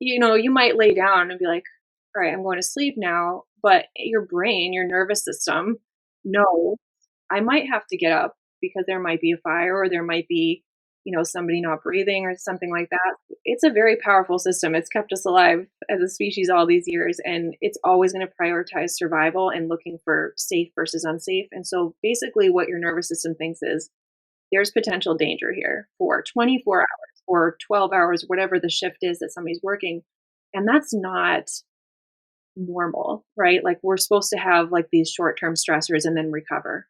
you might lay down and be like, all right, I'm going to sleep now. But your brain, your nervous system knows I might have to get up because there might be a fire or there might be, somebody not breathing or something like that. It's a very powerful system. It's kept us alive as a species all these years, and it's always going to prioritize survival and looking for safe versus unsafe. And so basically, what your nervous system thinks is there's potential danger here for 24 hours or 12 hours, whatever the shift is that somebody's working. And that's not normal, right? Like we're supposed to have like these short-term stressors and then recover.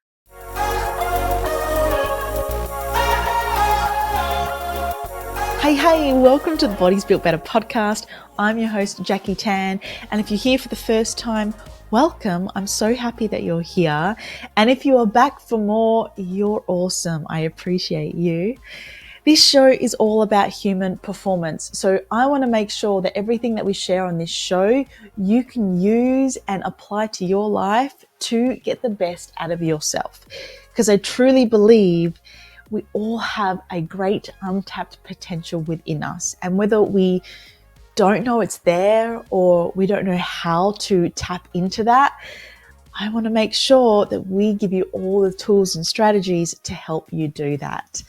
Hey, welcome to the Bodies Built Better podcast. I'm your host, Jackie Tan. And if you're here for the first time, welcome. I'm so happy that you're here. And if you are back for more, you're awesome. I appreciate you. This show is all about human performance. So I want to make sure that everything that we share on this show, you can use and apply to your life to get the best out of yourself. Because I truly believe we all have a great untapped potential within us. And whether we don't know it's there or we don't know how to tap into that, I want to make sure that we give you all the tools and strategies to help you do that.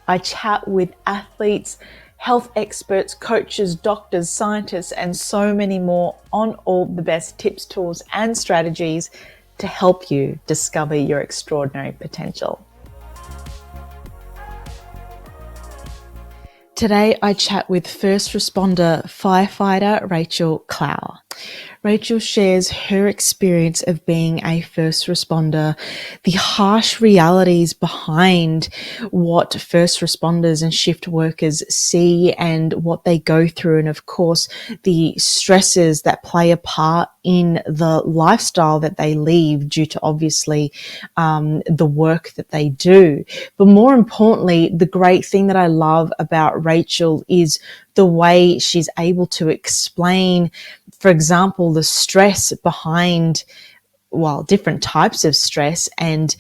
I chat with athletes, health experts, coaches, doctors, scientists, and so many more on all the best tips, tools, and strategies to help you discover your extraordinary potential. Today, I chat with first responder firefighter Rachael Clough. Rachael shares her experience of being a first responder, the harsh realities behind what first responders and shift workers see and what they go through, and of course, the stresses that play a part in the lifestyle that they leave due to obviously the work that they do. But more importantly, the great thing that I love about Rachael is the way she's able to explain, for example, the stress behind, different types of stress and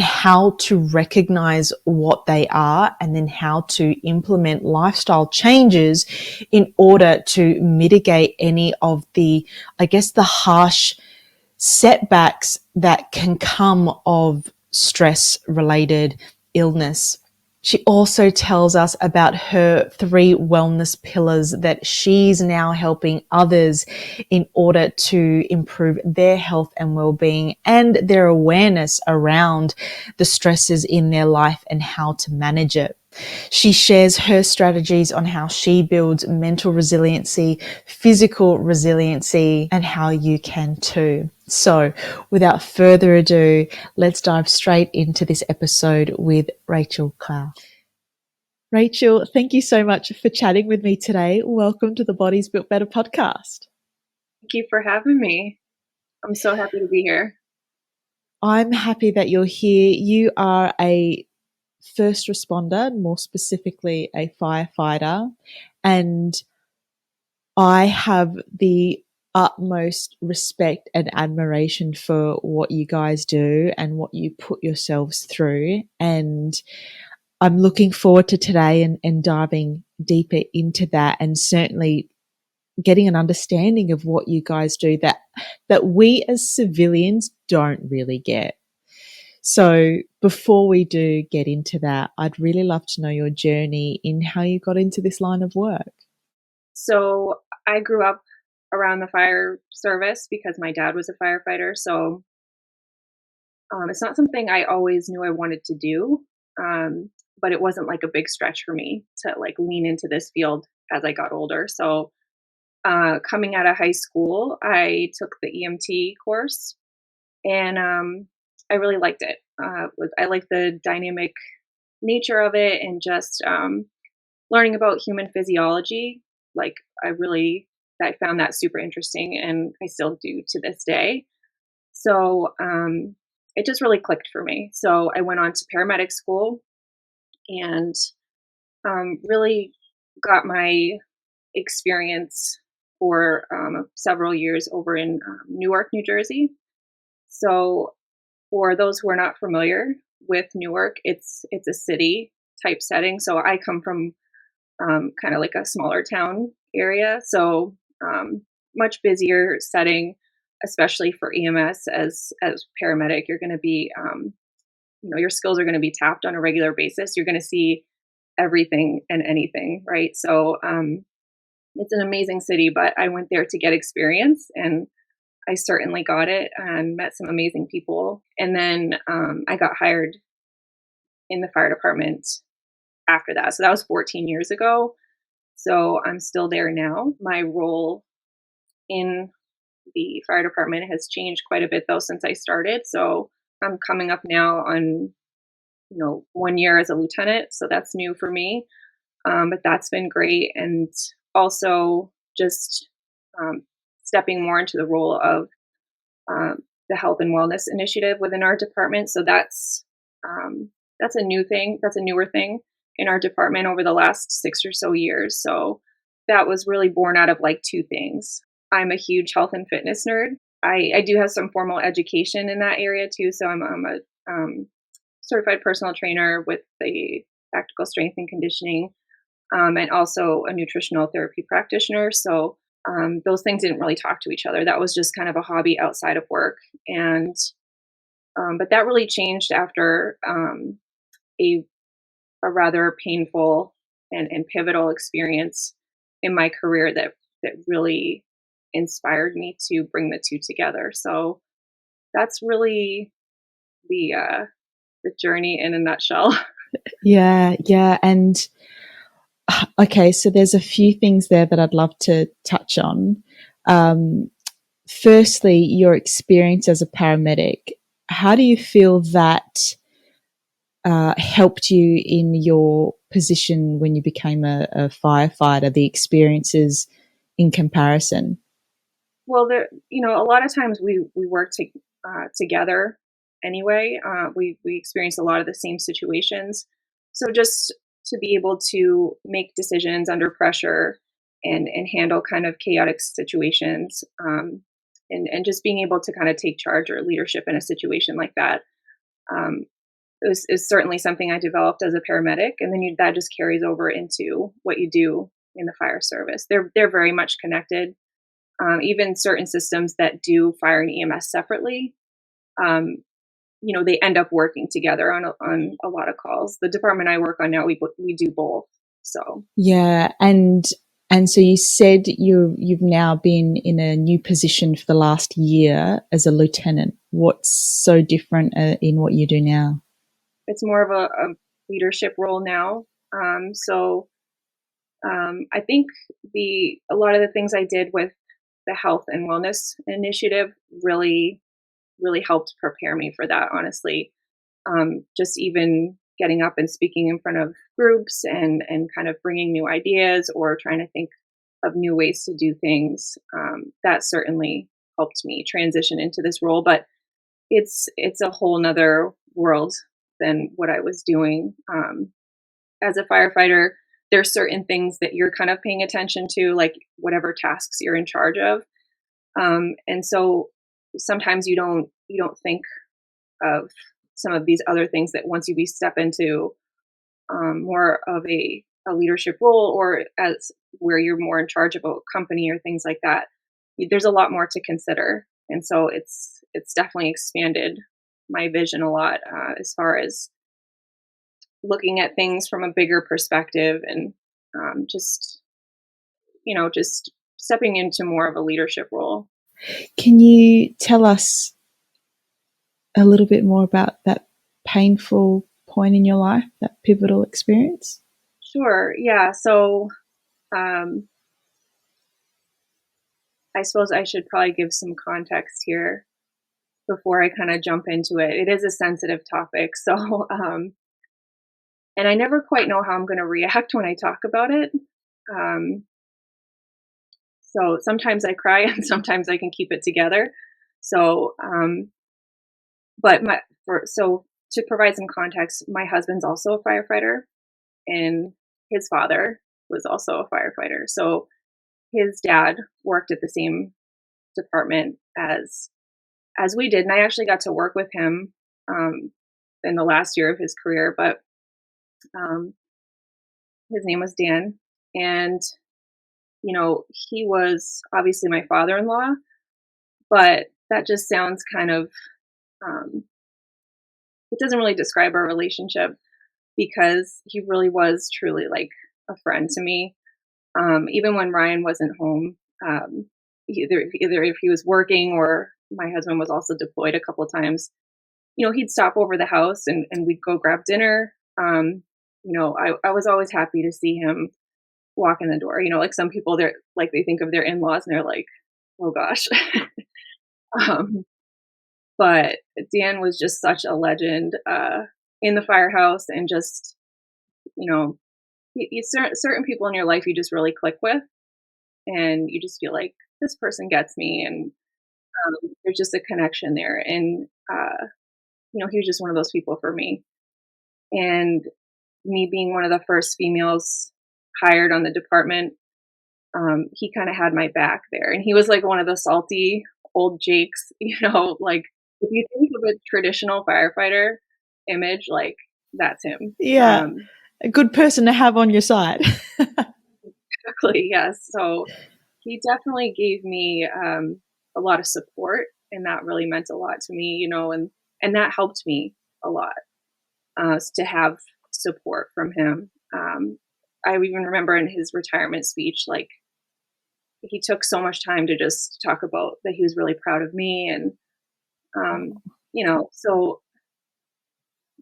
how to recognize what they are and then how to implement lifestyle changes in order to mitigate any of the harsh setbacks that can come of stress related illness. She also tells us about her 3 wellness pillars that she's now helping others in order to improve their health and well-being and their awareness around the stresses in their life and how to manage it. She shares her strategies on how she builds mental resiliency, physical resiliency, and how you can too. So without further ado, let's dive straight into this episode with Rachael Clough. Rachael, thank you so much for chatting with me today. Welcome to the Bodies Built Better podcast. Thank you for having me. I'm so happy to be here. I'm happy that you're here. You are a first responder, more specifically a firefighter, and I have the utmost respect and admiration for what you guys do and what you put yourselves through. And I'm looking forward to today and diving deeper into that, and certainly getting an understanding of what you guys do that we as civilians don't really get. So before we do get into that, I'd really love to know your journey in how you got into this line of work. So I grew up around the fire service because my dad was a firefighter. So it's not something I always knew I wanted to do, but it wasn't like a big stretch for me to like lean into this field as I got older. So coming out of high school, I took the EMT course, and I really liked it. I liked the dynamic nature of it and just learning about human physiology. Like I found that super interesting, and I still do to this day. So it just really clicked for me. So I went on to paramedic school and really got my experience for several years over in Newark, New Jersey. So for those who are not familiar with Newark, it's a city type setting. So I come from kind of like a smaller town area. So much busier setting, especially for EMS as paramedic. You're going to be, your skills are going to be tapped on a regular basis. You're going to see everything and anything, right? So it's an amazing city, but I went there to get experience, and I certainly got it and met some amazing people. And then I got hired in the fire department after that. So that was 14 years ago. So I'm still there now. My role in the fire department has changed quite a bit though since I started. So I'm coming up now on 1 year as a lieutenant. So that's new for me. But that's been great. And also just um, stepping more into the role of the health and wellness initiative within our department. So that's a new thing. That's a newer thing in our department over the last 6 or so years. So that was really born out of like two things. I'm a huge health and fitness nerd. I do have some formal education in that area too. So I'm a certified personal trainer with the tactical strength and conditioning, and also a nutritional therapy practitioner. So those things didn't really talk to each other. That was just kind of a hobby outside of work. And but that really changed after a a rather painful and pivotal experience in my career that really inspired me to bring the two together. So that's really the journey in a nutshell. Yeah, yeah. And okay, so there's a few things there that I'd love to touch on. Um, Firstly, your experience as a paramedic. How do you feel that helped you in your position when you became a firefighter? The experiences in comparison. Well, a lot of times we work together anyway. We experience a lot of the same situations, so just to be able to make decisions under pressure and handle kind of chaotic situations, and just being able to kind of take charge or leadership in a situation like that, um, is certainly something I developed as a paramedic, and then that just carries over into what you do in the fire service. They're very much connected. Even certain systems that do fire and EMS separately, um, they end up working together on a lot of calls. The department I work on now, we do both. So Yeah, and so you said you've now been in a new position for the last year as a lieutenant. What's so different in what you do now? it's more of a leadership role now. I think a lot of the things I did with the health and wellness initiative really helped prepare me for that. Honestly, just even getting up and speaking in front of groups and kind of bringing new ideas or trying to think of new ways to do things, that certainly helped me transition into this role. But it's a whole nother world than what I was doing. As a firefighter, there's certain things that you're kind of paying attention to, like whatever tasks you're in charge of, and so sometimes you don't think of some of these other things that once you step into more of a leadership role, or as where you're more in charge of a company or things like that, there's a lot more to consider. And so it's definitely expanded my vision a lot, as far as looking at things from a bigger perspective, and just just stepping into more of a leadership role. Can you tell us a little bit more about that painful point in your life, that pivotal experience? Sure. Yeah. So um, I suppose I should probably give some context here before I kind of jump into it. It is a sensitive topic, so and I never quite know how I'm going to react when I talk about it. Um, so sometimes I cry, and sometimes I can keep it together. So, but my for so to provide some context, my husband's also a firefighter, and his father was also a firefighter. So his dad worked at the same department as we did, and I actually got to work with him in the last year of his career. But um, his name was Dan, and he was obviously my father-in-law, but that just sounds kind of, um, it doesn't really describe our relationship because he really was truly like a friend to me. Even when Ryan wasn't home, um, either if he was working or my husband was also deployed a couple of times, he'd stop over the house and we'd go grab dinner. I was always happy to see him walk in the door. Like some people, they're like they think of their in-laws and they're like, oh gosh. um, but Dan was just such a legend in the firehouse, and just you know, certain people in your life you just really click with, and you just feel like this person gets me, and there's just a connection there. And he was just one of those people for me. And me being one of the first females hired on the department, he kind of had my back there. And he was like one of the salty old Jakes, like if you think of a traditional firefighter image, like that's him. Yeah, a good person to have on your side. Exactly, yes. So he definitely gave me a lot of support, and that really meant a lot to me, and that helped me a lot to have support from him. I even remember in his retirement speech, like he took so much time to just talk about that he was really proud of me, and so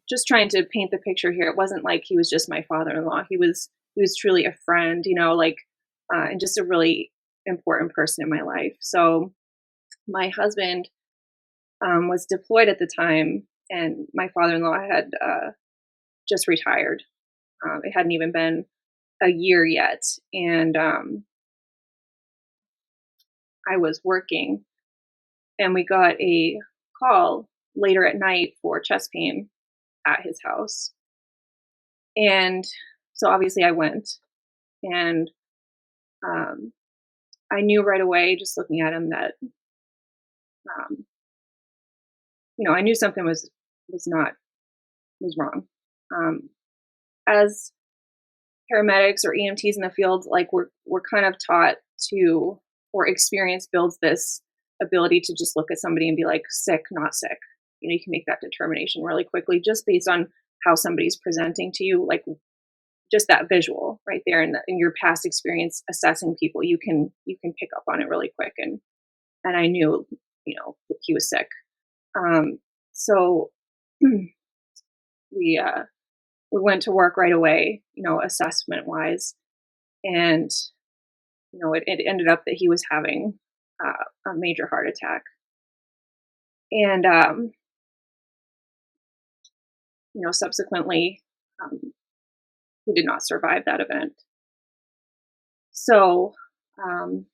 just trying to paint the picture here. It wasn't like he was just my father-in-law. He was truly a friend, like, and just a really important person in my life. So my husband was deployed at the time, and my father-in-law had just retired. It hadn't even been a year yet, and I was working, and we got a call later at night for chest pain at his house. And so obviously I went, and um, I knew right away, just looking at him, that um, I knew something was wrong. Um, as paramedics or EMTs in the field, like we're kind of taught to, or experience builds this ability to just look at somebody and be like, sick, not sick. You can make that determination really quickly just based on how somebody's presenting to you, like just that visual right there, and in your past experience assessing people, you can pick up on it really quick. And I knew, that he was sick. So we we went to work right away, assessment wise, and it ended up that he was having a major heart attack. And subsequently, um, he did not survive that event. So, um,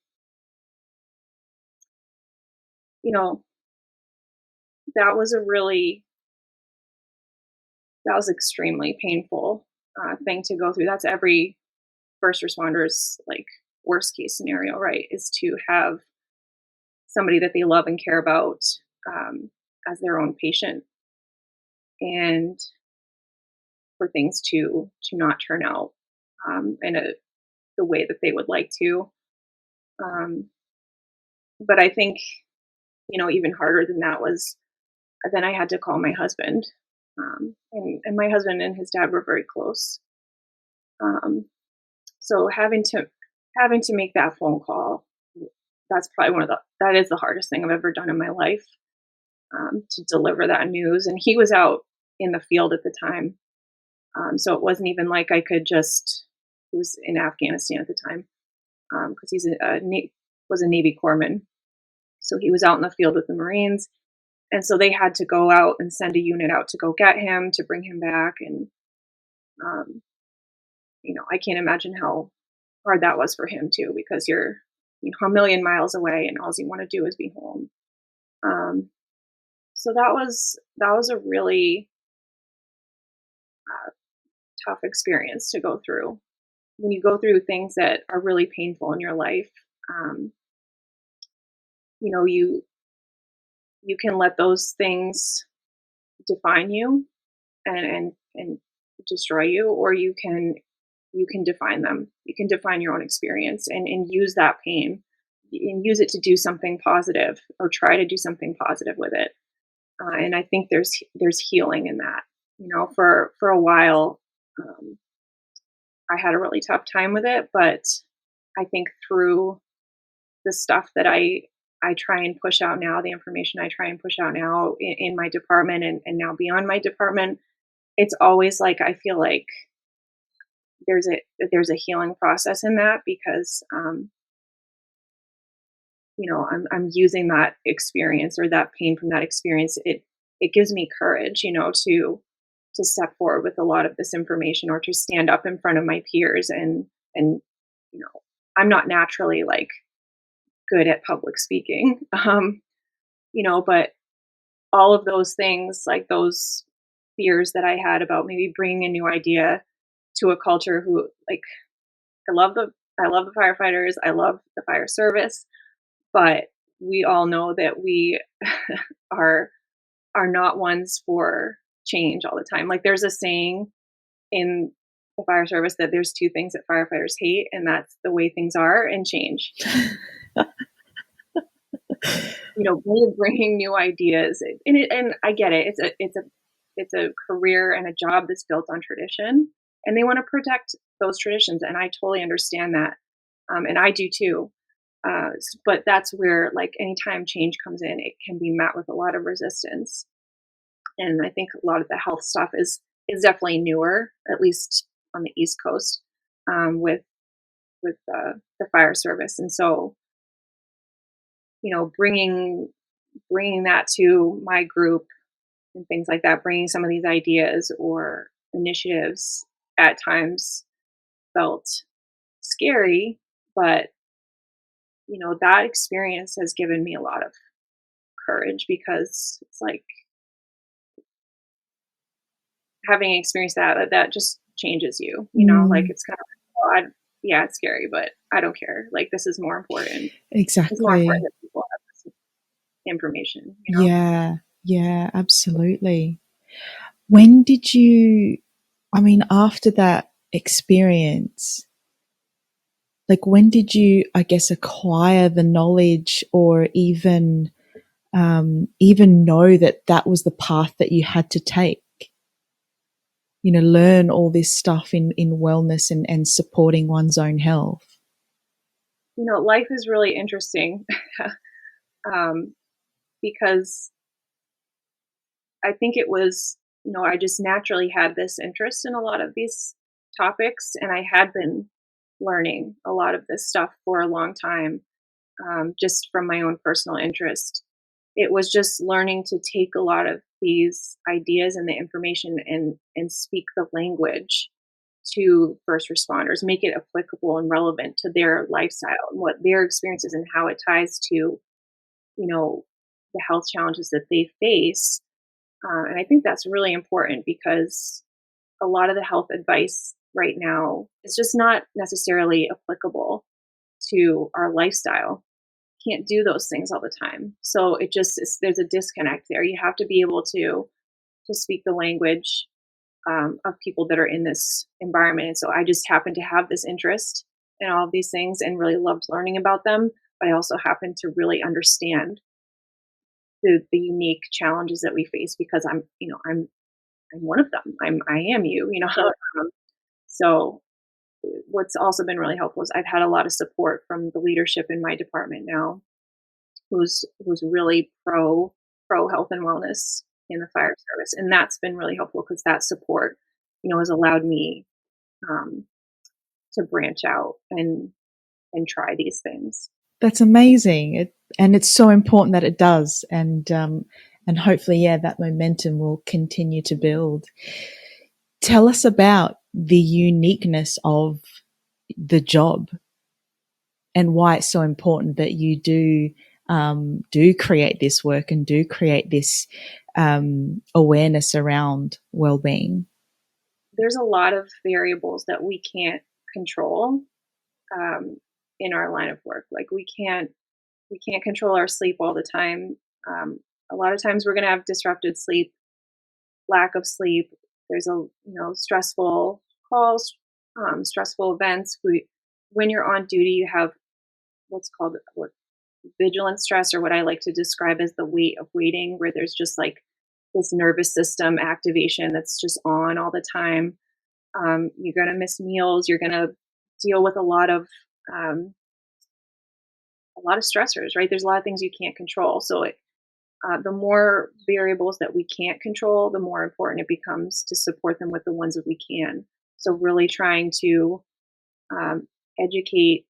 you know, that was a really that was extremely painful thing to go through. That's every first responder's like worst case scenario, right? Is to have somebody that they love and care about um, as their own patient, and for things to not turn out in the way that they would like to. Um, but I think even harder than that was then I had to call my husband, and my husband and his dad were very close. Um, so having to make that phone call, that's probably that is the hardest thing I've ever done in my life, to deliver that news. And he was out in the field at the time, so it wasn't even like I could just. He was in Afghanistan at the time because was a Navy corpsman, so he was out in the field with the Marines, and so they had to go out and send a unit out to go get him to bring him back. And um, I can't imagine how hard that was for him too, because you're a million miles away, and all you want to do is be home. Um, so that was a really uh, tough experience to go through. When you go through things that are really painful in your life, um, you can let those things define you and destroy you, or you can you can define them. You can define your own experience and use that pain and use it to do something positive or try to do something positive with it. And I think there's healing in that. For a while, um, I had a really tough time with it, but I think through the stuff that I try and push out now, the information I try and push out now in my department and now beyond my department, it's always like I feel like there's a healing process in that because I'm using that experience or that pain from that experience. It gives me courage, to step forward with a lot of this information or to stand up in front of my peers and you know I'm not naturally like good at public speaking. But all of those things, like those fears that I had about maybe bringing a new idea to a culture who like I love the I love the firefighters, I love the fire service, but we all know that we are are not ones for change all the time. Like there's a saying in the fire service that there's two things that firefighters hate, and that's the way things are and change. Bringing new ideas, and I get it. It's a career and a job that's built on tradition, and they want to protect those traditions, and I totally understand that, and I do too. But that's where, like, anytime change comes in, it can be met with a lot of resistance, and I think a lot of the health stuff is definitely newer, at least on the East Coast, with the fire service, and so bringing that to my group and things like that, bringing some of these ideas or initiatives at times felt scary, but that experience has given me a lot of courage because it's like having experienced that just changes you, like it's kind of like, yeah, it's scary, but I don't care. Like this is more important. It's more important Exactly. that people have this information. Yeah. Yeah, absolutely. When did you, I mean, after that experience, like when did you, I guess, acquire the knowledge or even know that that was the path that you had to take? Learn all this stuff in wellness and supporting one's own health. Life is really interesting um, because I think it was, I just naturally had this interest in a lot of these topics, and I had been learning a lot of this stuff for a long time, just from my own personal interest. It was just learning to take a lot of these ideas and the information and speak the language to first responders, make it applicable and relevant to their lifestyle and what their experiences and how it ties to, the health challenges that they face. And I think that's really important because a lot of the health advice right now is just not necessarily applicable to our lifestyle. Can't do those things all the time. So there's a disconnect there. You have to be able to speak the language of people that are in this environment. And so I just happen to have this interest in all of these things and really loved learning about them. But I also happen to really understand the unique challenges that we face because I'm one of them. I am you. So what's also been really helpful is I've had a lot of support from the leadership in my department now, who's really pro health and wellness in the fire service, and that's been really helpful because that support, has allowed me um, to branch out and try these things. That's amazing, and it's so important that it does, and hopefully, yeah, that momentum will continue to build. Tell us about the uniqueness of the job and why it's so important that you do create this work and do create this awareness around well-being. There's a lot of variables that we can't control um, in our line of work. Like we can't control our sleep all the time. A lot of times we're going to have disrupted sleep, lack of sleep. There's stressful calls, stressful events. When you're on duty, you have what's called vigilant stress, or what I like to describe as the weight of waiting, where there's just like this nervous system activation that's just on all the time. You're going to miss meals. You're going to deal with um, a lot of stressors, right? There's a lot of things you can't control. So the more variables that we can't control, the more important it becomes to support them with the ones that we can. So really trying to um, educate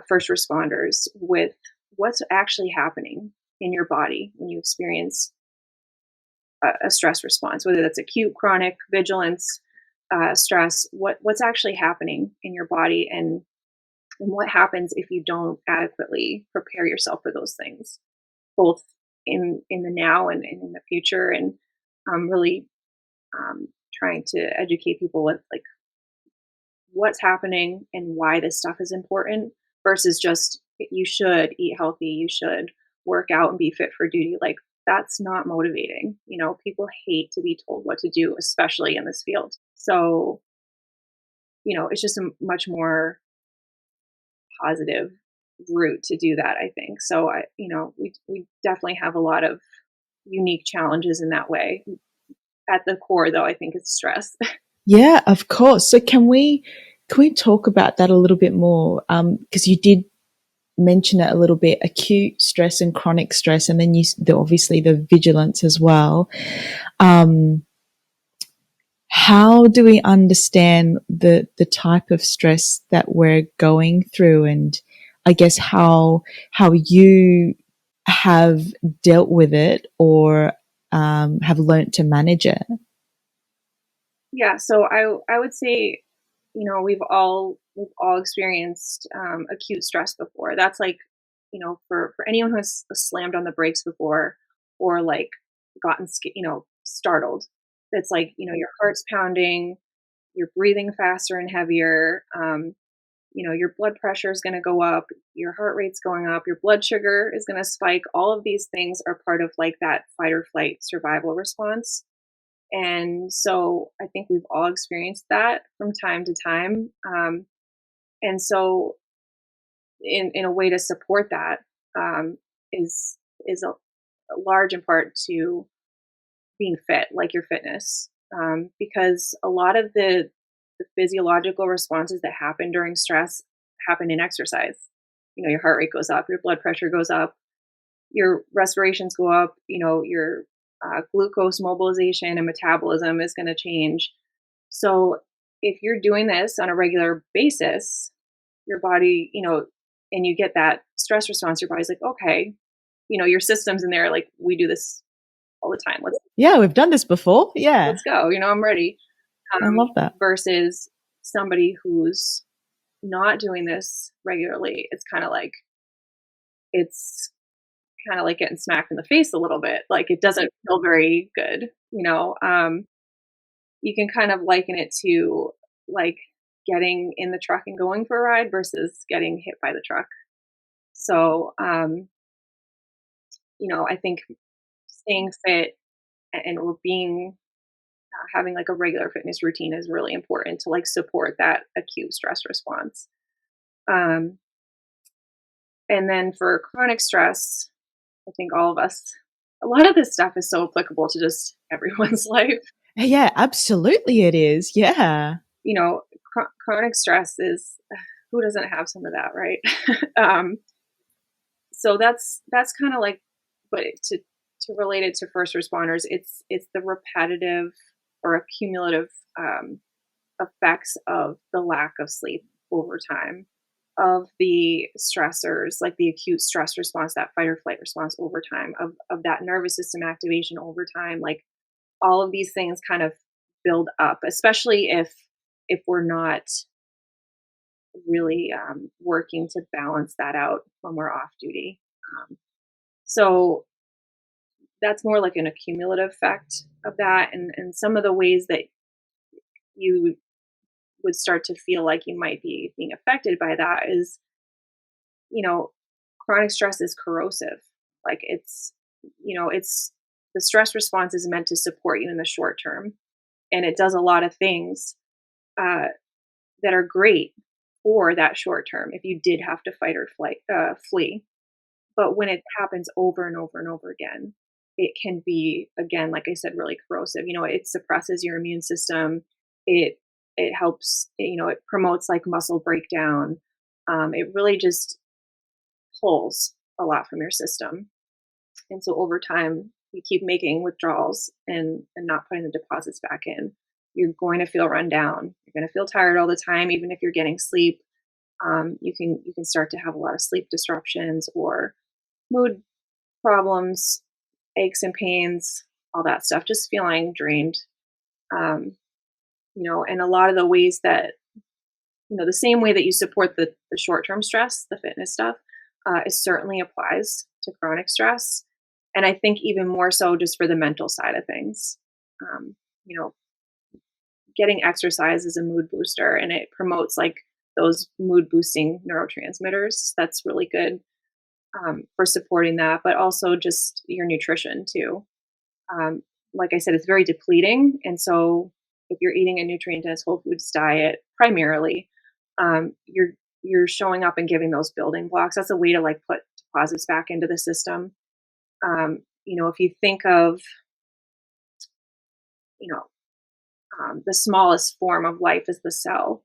first responders with what's actually happening in your body when you experience a stress response, whether that's acute, chronic, vigilance, stress. What's actually happening in your body, and what happens if you don't adequately prepare yourself for those things, both in the now and in the future, and really trying to educate people with like what's happening and why this stuff is important versus just you should eat healthy, you should work out and be fit for duty. Like that's not motivating. People hate to be told what to do, especially in this field. So, it's just a much more positive route to do that, I think. So we definitely have a lot of unique challenges in that way. At the core though, I think it's stress. Yeah, of course. So can we talk about that a little bit more? Because you did mention it a little bit, acute stress and chronic stress, and then obviously the vigilance as well. Um, how do we understand the type of stress that we're going through, and I guess how you have dealt with it or have learnt to manage it? Yeah, so I would say, we've all experienced acute stress before. That's like, for anyone who has slammed on the brakes before, or like gotten startled. It's like, your heart's pounding, you're breathing faster and heavier. Your blood pressure is going to go up, your heart rate's going up, your blood sugar is going to spike. All of these things are part of like that fight or flight survival response. And so I think we've all experienced that from time to time. And so in a way to support that, is a large in part to being fit, like your fitness. Because a lot of the physiological responses that happen during stress happen in exercise. Your heart rate goes up, your blood pressure goes up, your respirations go up, your glucose mobilization and metabolism is going to change. So if you're doing this on a regular basis, your body, and you get that stress response, your body's like, okay, your system's in there, like we do this all the time. Let's Yeah, we've done this before. Yeah, let's go. I'm ready. I love that. Versus somebody who's not doing this regularly, it's kind of like getting smacked in the face a little bit. Like it doesn't feel very good. You can kind of liken it to like getting in the truck and going for a ride versus getting hit by the truck. So, I think staying fit or being having like a regular fitness routine is really important to like support that acute stress response. Um, and then for chronic stress, I think all of us, a lot of this stuff is so applicable to just everyone's life. Yeah, absolutely it is. Yeah. Chronic stress is who doesn't have some of that, right? um, so that's kind of like, but to relate it to first responders, it's the repetitive or accumulative effects of the lack of sleep over time, of the stressors, like the acute stress response, that fight or flight response over time, of that nervous system activation over time. Like all of these things kind of build up, especially if we're not really working to balance that out when we're off duty. So that's more like an accumulative effect of that, and some of the ways that you would start to feel like you might be being affected by that is, you know, chronic stress is corrosive. Like it's the stress response is meant to support you in the short term, and it does a lot of things. Uh, that are great for that short term if you did have to fight or flee. But when it happens over and over and over again, it can be, again, like I said, really corrosive. It suppresses your immune system. It it helps. It promotes like muscle breakdown. It really just pulls a lot from your system. And so over time, you keep making withdrawals and not putting the deposits back in. You're going to feel run down. You're going to feel tired all the time, even if you're getting sleep. You can start to have a lot of sleep disruptions or mood problems, aches and pains, all that stuff. Just feeling drained. Um, and a lot of the ways that the same way that you support the short term stress, the fitness stuff, it certainly applies to chronic stress. And I think even more so just for the mental side of things. Um, you know, Getting exercise is a mood booster and it promotes like those mood boosting neurotransmitters. That's really good for supporting that, but also just your nutrition too. Um, like I said, it's very depleting. And so if you're eating a nutrient dense whole foods diet primarily, you're showing up and giving those building blocks. That's a way to like put deposits back into the system. If you think of, you know, the smallest form of life is the cell.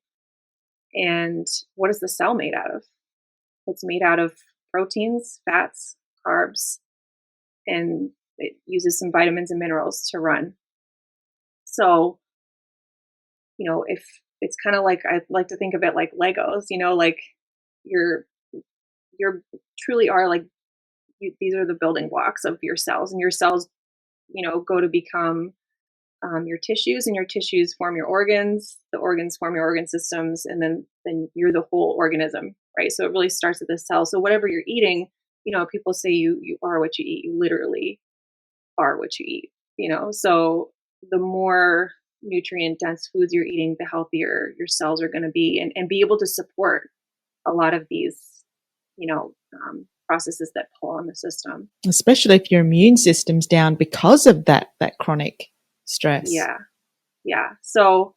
And what is the cell made out of? It's made out of proteins, fats, carbs, and it uses some vitamins and minerals to run. So, if it's kind of like I like to think of it like Legos, like you're you're truly are like these are the building blocks of your cells, and your cells, go to become your tissues, and your tissues form your organs. The organs form your organ systems, and then you're the whole organism, right? So it really starts at the cell. So whatever you're eating, people say you are what you eat. You literally are what you eat. So the more nutrient dense foods you're eating, the healthier your cells are going to be, and be able to support a lot of these, processes that pull on the system. Especially if your immune system's down because of that chronic stress. Yeah, yeah. So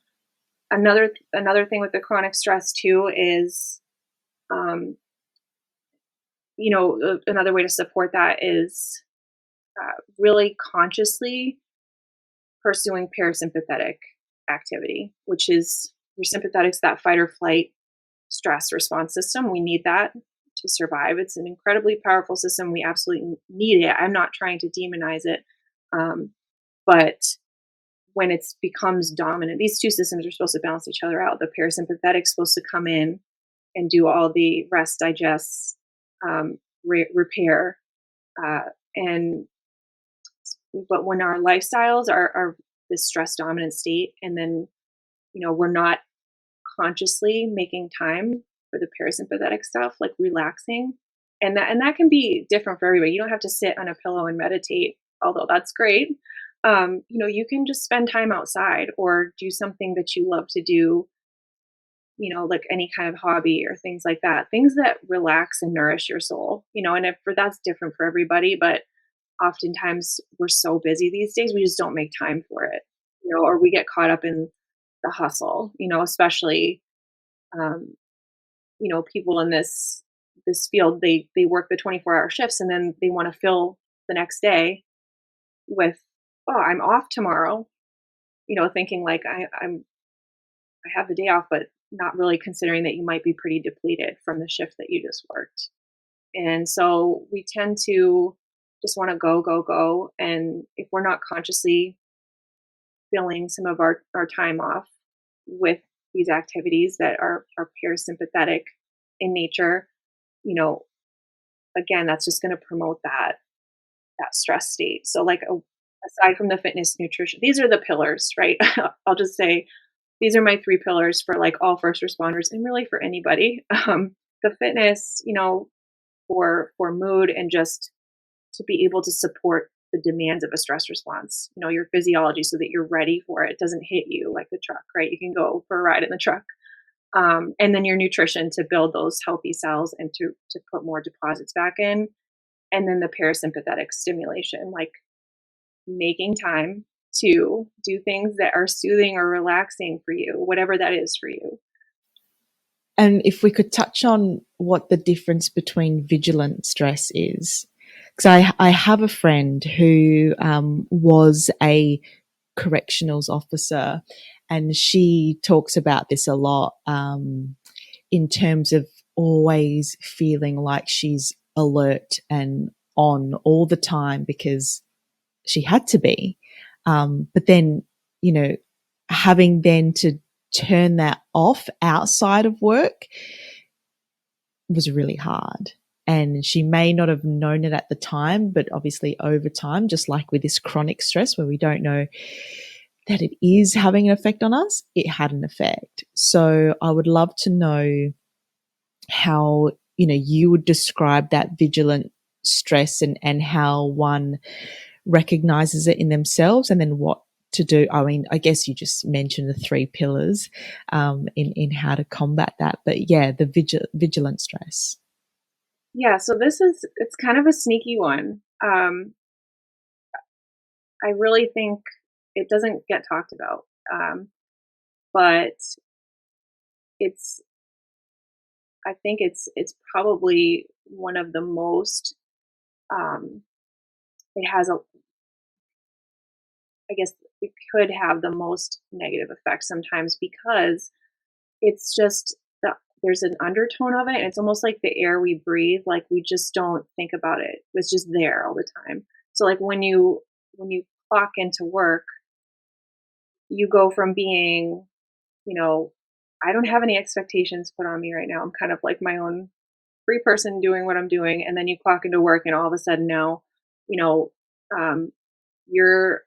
another thing with the chronic stress too is, um, another way to support that is really consciously pursuing parasympathetic activity, which is your sympathetics, that fight or flight stress response system. We need that to survive. It's an incredibly powerful system. We absolutely need it. I'm not trying to demonize it. But when it becomes dominant, these two systems are supposed to balance each other out. The parasympathetic is supposed to come in and do all the rest, digest, repair, and but when our lifestyles are this stress dominant state, and then we're not consciously making time for the parasympathetic stuff, like relaxing, and that can be different for everybody. You don't have to sit on a pillow and meditate, although that's great. You can just spend time outside or do something that you love to do, like any kind of hobby or things like that, things that relax and nourish your soul, and if for that's different for everybody, but oftentimes we're so busy these days, we just don't make time for it, or we get caught up in the hustle, especially, um, people in this field, they work the 24-hour shifts and then they want to fill the next day with, oh, I'm off tomorrow, thinking like I have the day off, but not really considering that you might be pretty depleted from the shift that you just worked. And so we tend to just want to go, go, go. And if we're not consciously filling some of our time off with these activities that are parasympathetic in nature, you know, again, that's just going to promote that stress state. So like aside from the fitness, nutrition, these are the pillars, right? I'll just say these are my three pillars for like all first responders and really for anybody. The fitness, for mood and just to be able to support the demands of a stress response, your physiology so that you're ready for it. It doesn't hit you like the truck, right? You can go for a ride in the truck. And then your nutrition to build those healthy cells and to put more deposits back in. And then the parasympathetic stimulation, like making time to do things that are soothing or relaxing for you, whatever that is for you. And if we could touch on what the difference between vigilant stress is, because I have a friend who was a correctionals officer, and she talks about this a lot in terms of always feeling like she's alert and on all the time because she had to be. But then, you know, having then to turn that off outside of work was really hard. And she may not have known it at the time, but obviously over time, just like with this chronic stress where we don't know that it is having an effect on us, it had an effect. So I would love to know how, you know, you would describe that vigilant stress and how one recognizes it in themselves and then what to do. I mean, I guess you just mentioned the three pillars in how to combat that. But yeah, the vigilant stress. Yeah, so it's kind of a sneaky one. I really think it doesn't get talked about, but it's I think it's probably one of the most. Um, it has a I guess it could have the most negative effect sometimes because it's just there's an undertone of it, and it's almost like the air we breathe, like, we just don't think about it. It's just there all the time. So, like, when you clock into work, you go from being, you know, "I don't have any expectations put on me right now. I'm kind of like my own free person doing what I'm doing," and then you clock into work, and all of a sudden now, you know, um, you're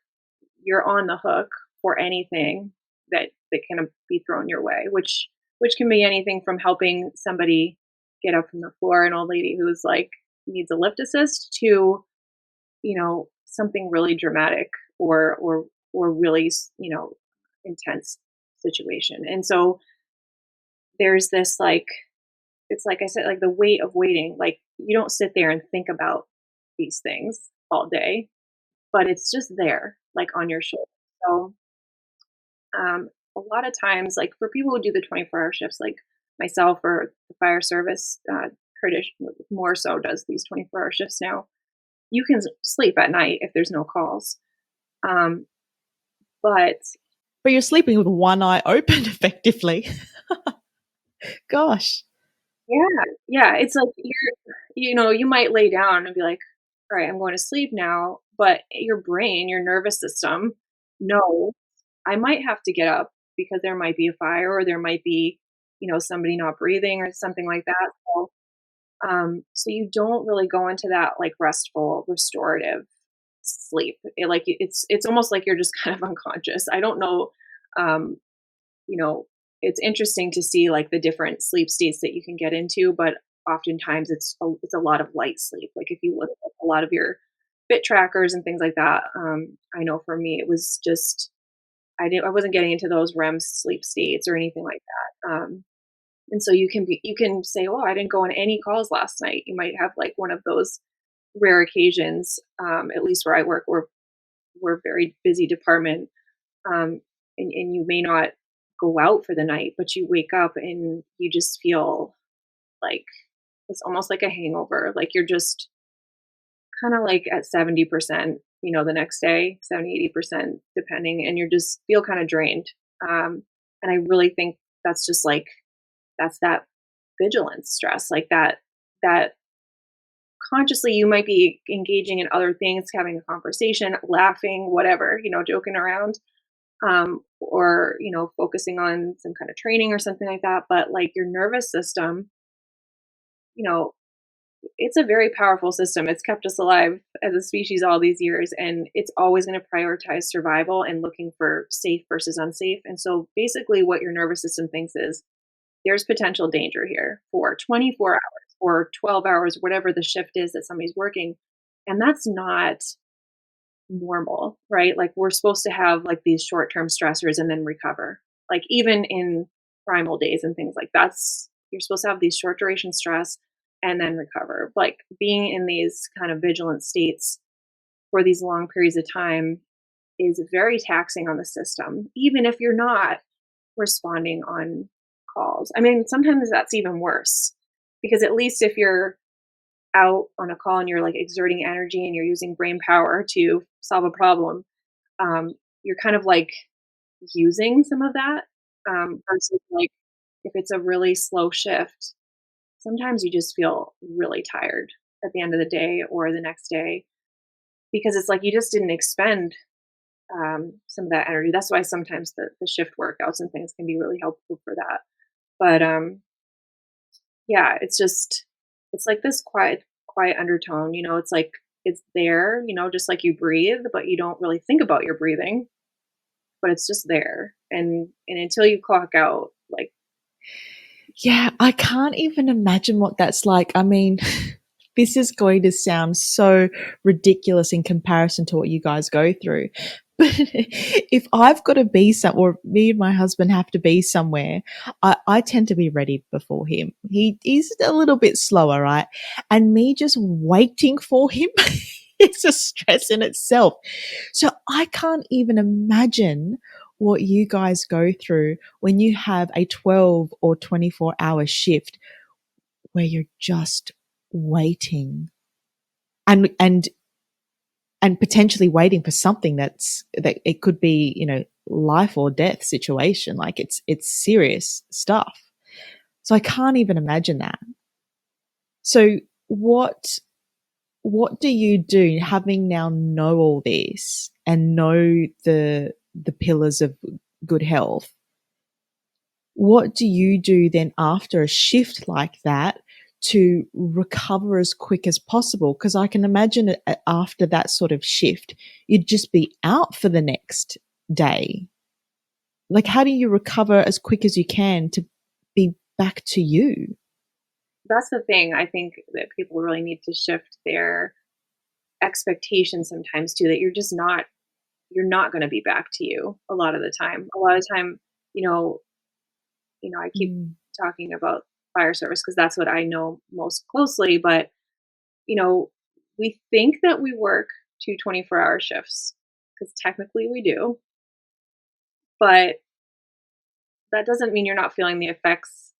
you're on the hook for anything that can be thrown your way, which can be anything from helping somebody get up from the floor, an old lady who's like needs a lift assist, to something really dramatic or really intense situation. And so there's this, like, it's like I said, like the weight of waiting. Like, you don't sit there and think about these things all day, but it's just there, like, on your shoulder. So a lot of times, like, for people who do the 24-hour shifts, like myself, or the fire service, tradition more so does these 24-hour shifts now. You can sleep at night if there's no calls. Um, but But you're sleeping with one eye open effectively. Gosh. yeah, yeah, it's like you might lay down and be like, all right, I'm going to sleep now. But your brain, your nervous system, no, I might have to get up because there might be a fire, or there might be, somebody not breathing or something like that. So you don't really go into that, like, restful, restorative sleep. It's almost like you're just kind of unconscious. I don't know. Um, you know, it's interesting to see, like, the different sleep states that you can get into, but oftentimes it's a lot of light sleep. Like, if you look at a lot of your fit trackers and things like that, I know for me it was just I wasn't getting into those REM sleep states or anything like that. And so you can say, "Oh, I didn't go on any calls last night." You might have, like, one of those rare occasions, at least where I work, we're a very busy department, and you may not go out for the night, but you wake up and you just feel like it's almost like a hangover. Like, you're just kind of like at 70%, the next day, 70-80% depending, and you just feel kind of drained. And I really think that's just like that's that vigilance stress, like that consciously you might be engaging in other things, having a conversation, laughing, whatever, joking around, or focusing on some kind of training or something like that. But, like, your nervous system, you know it's a very powerful system. It's kept us alive as a species all these years, and it's always going to prioritize survival and looking for safe versus unsafe. And so basically what your nervous system thinks is there's potential danger here for 24 hours or 12 hours, whatever the shift is that somebody's working. And that's not normal, right? Like, we're supposed to have, like, these short-term stressors and then recover. Like, even in primal days and things, like, that's you're supposed to have these short duration stress and then recover. Like, being in these kind of vigilant states for these long periods of time is very taxing on the system, even if you're not responding on calls. I mean, sometimes that's even worse because at least if you're out on a call and you're like exerting energy and you're using brain power to solve a problem, um, you're kind of like using some of that, versus like if it's a really slow shift, sometimes you just feel really tired at the end of the day or the next day because it's like you just didn't expend some of that energy. That's why sometimes the shift workouts and things can be really helpful for that. But yeah, it's like this quiet undertone. It's like it's there. Just like you breathe, but you don't really think about your breathing. But it's just there, and until you clock out, like Yeah, I can't even imagine what that's like. I mean, this is going to sound so ridiculous in comparison to what you guys go through. But if I've got to be or me and my husband have to be somewhere, I tend to be ready before him. He's a little bit slower, right? And me just waiting for him, it's a stress in itself. So I can't even imagine what you guys go through when you have a 12 or 24-hour shift where you're just waiting and and potentially waiting for something that it could be, life or death situation. Like it's serious stuff. So I can't even imagine that. So what do you do, having now know all this and know the pillars of good health? What do you do then after a shift like that to recover as quick as possible? Because I can imagine after that sort of shift, you'd just be out for the next day. Like, how do you recover as quick as you can to be back to you? that's the thing. I think that people really need to shift their expectations sometimes too. That you're not going to be back to you a lot of the time. A lot of time, you know, I keep Mm. talking about fire service because that's what I know most closely. But you know, we think that we work 2 24-hour shifts because technically we do, but that doesn't mean you're not feeling the effects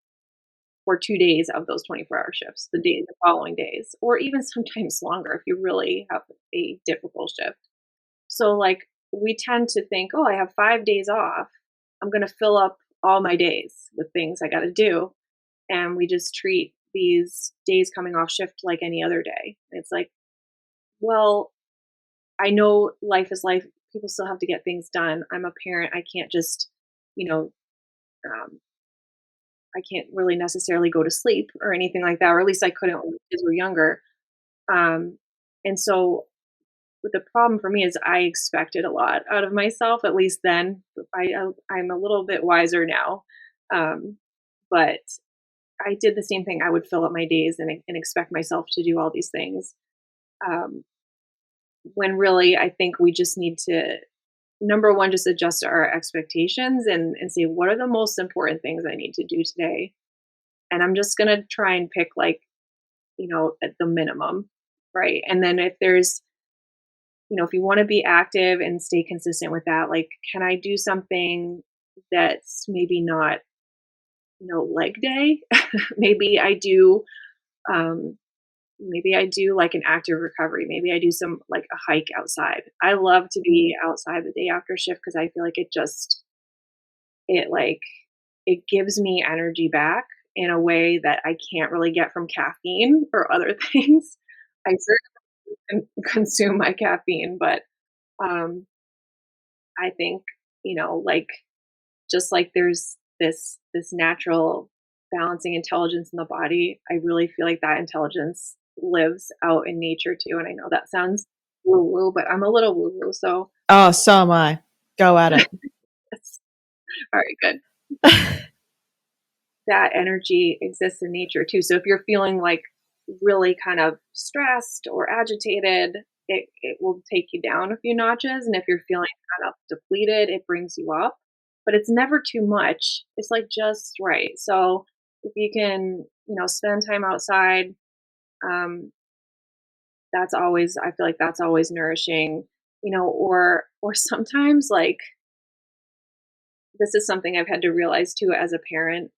for 2 days of those 24-hour shifts, the following days, or even sometimes longer if you really have a difficult shift. So, like, we tend to think, oh, I have 5 days off. I'm going to fill up all my days with things I got to do. And we just treat these days coming off shift like any other day. It's like, well, I know life is life. People still have to get things done. I'm a parent. I can't just, you know, um, I can't really necessarily go to sleep or anything like that, or at least I couldn't when the kids were younger. Um, and so but the problem for me is I expected a lot out of myself, at least then. I'm a little bit wiser now. Um, but I did the same thing. I would fill up my days and expect myself to do all these things. Um, when really, I think we just need to, number one, just adjust our expectations and say, what are the most important things I need to do today? And I'm just going to try and pick, like, at the minimum. Right. And then if there's, if you want to be active and stay consistent with that, like, can I do something that's maybe not, leg day? maybe I do, um, maybe I do like an active recovery. Maybe I do some like a hike outside. I love to be outside the day after shift because I feel like it like, it gives me energy back in a way that I can't really get from caffeine or other things. I certainly consume my caffeine, but um, I think, like, just like there's this natural balancing intelligence in the body, I really feel like that intelligence lives out in nature too. And I know that sounds woo woo, but I'm a little woo woo, so Oh, so am I. Go at it. that's all right, good. That energy exists in nature too. So if you're feeling like really kind of stressed or agitated, it will take you down a few notches. And if you're feeling kind of depleted, it brings you up. But it's never too much. It's like just right. So if you can, spend time outside, um, that's always, I feel like that's always nourishing, or sometimes like this is something I've had to realize too as a parent.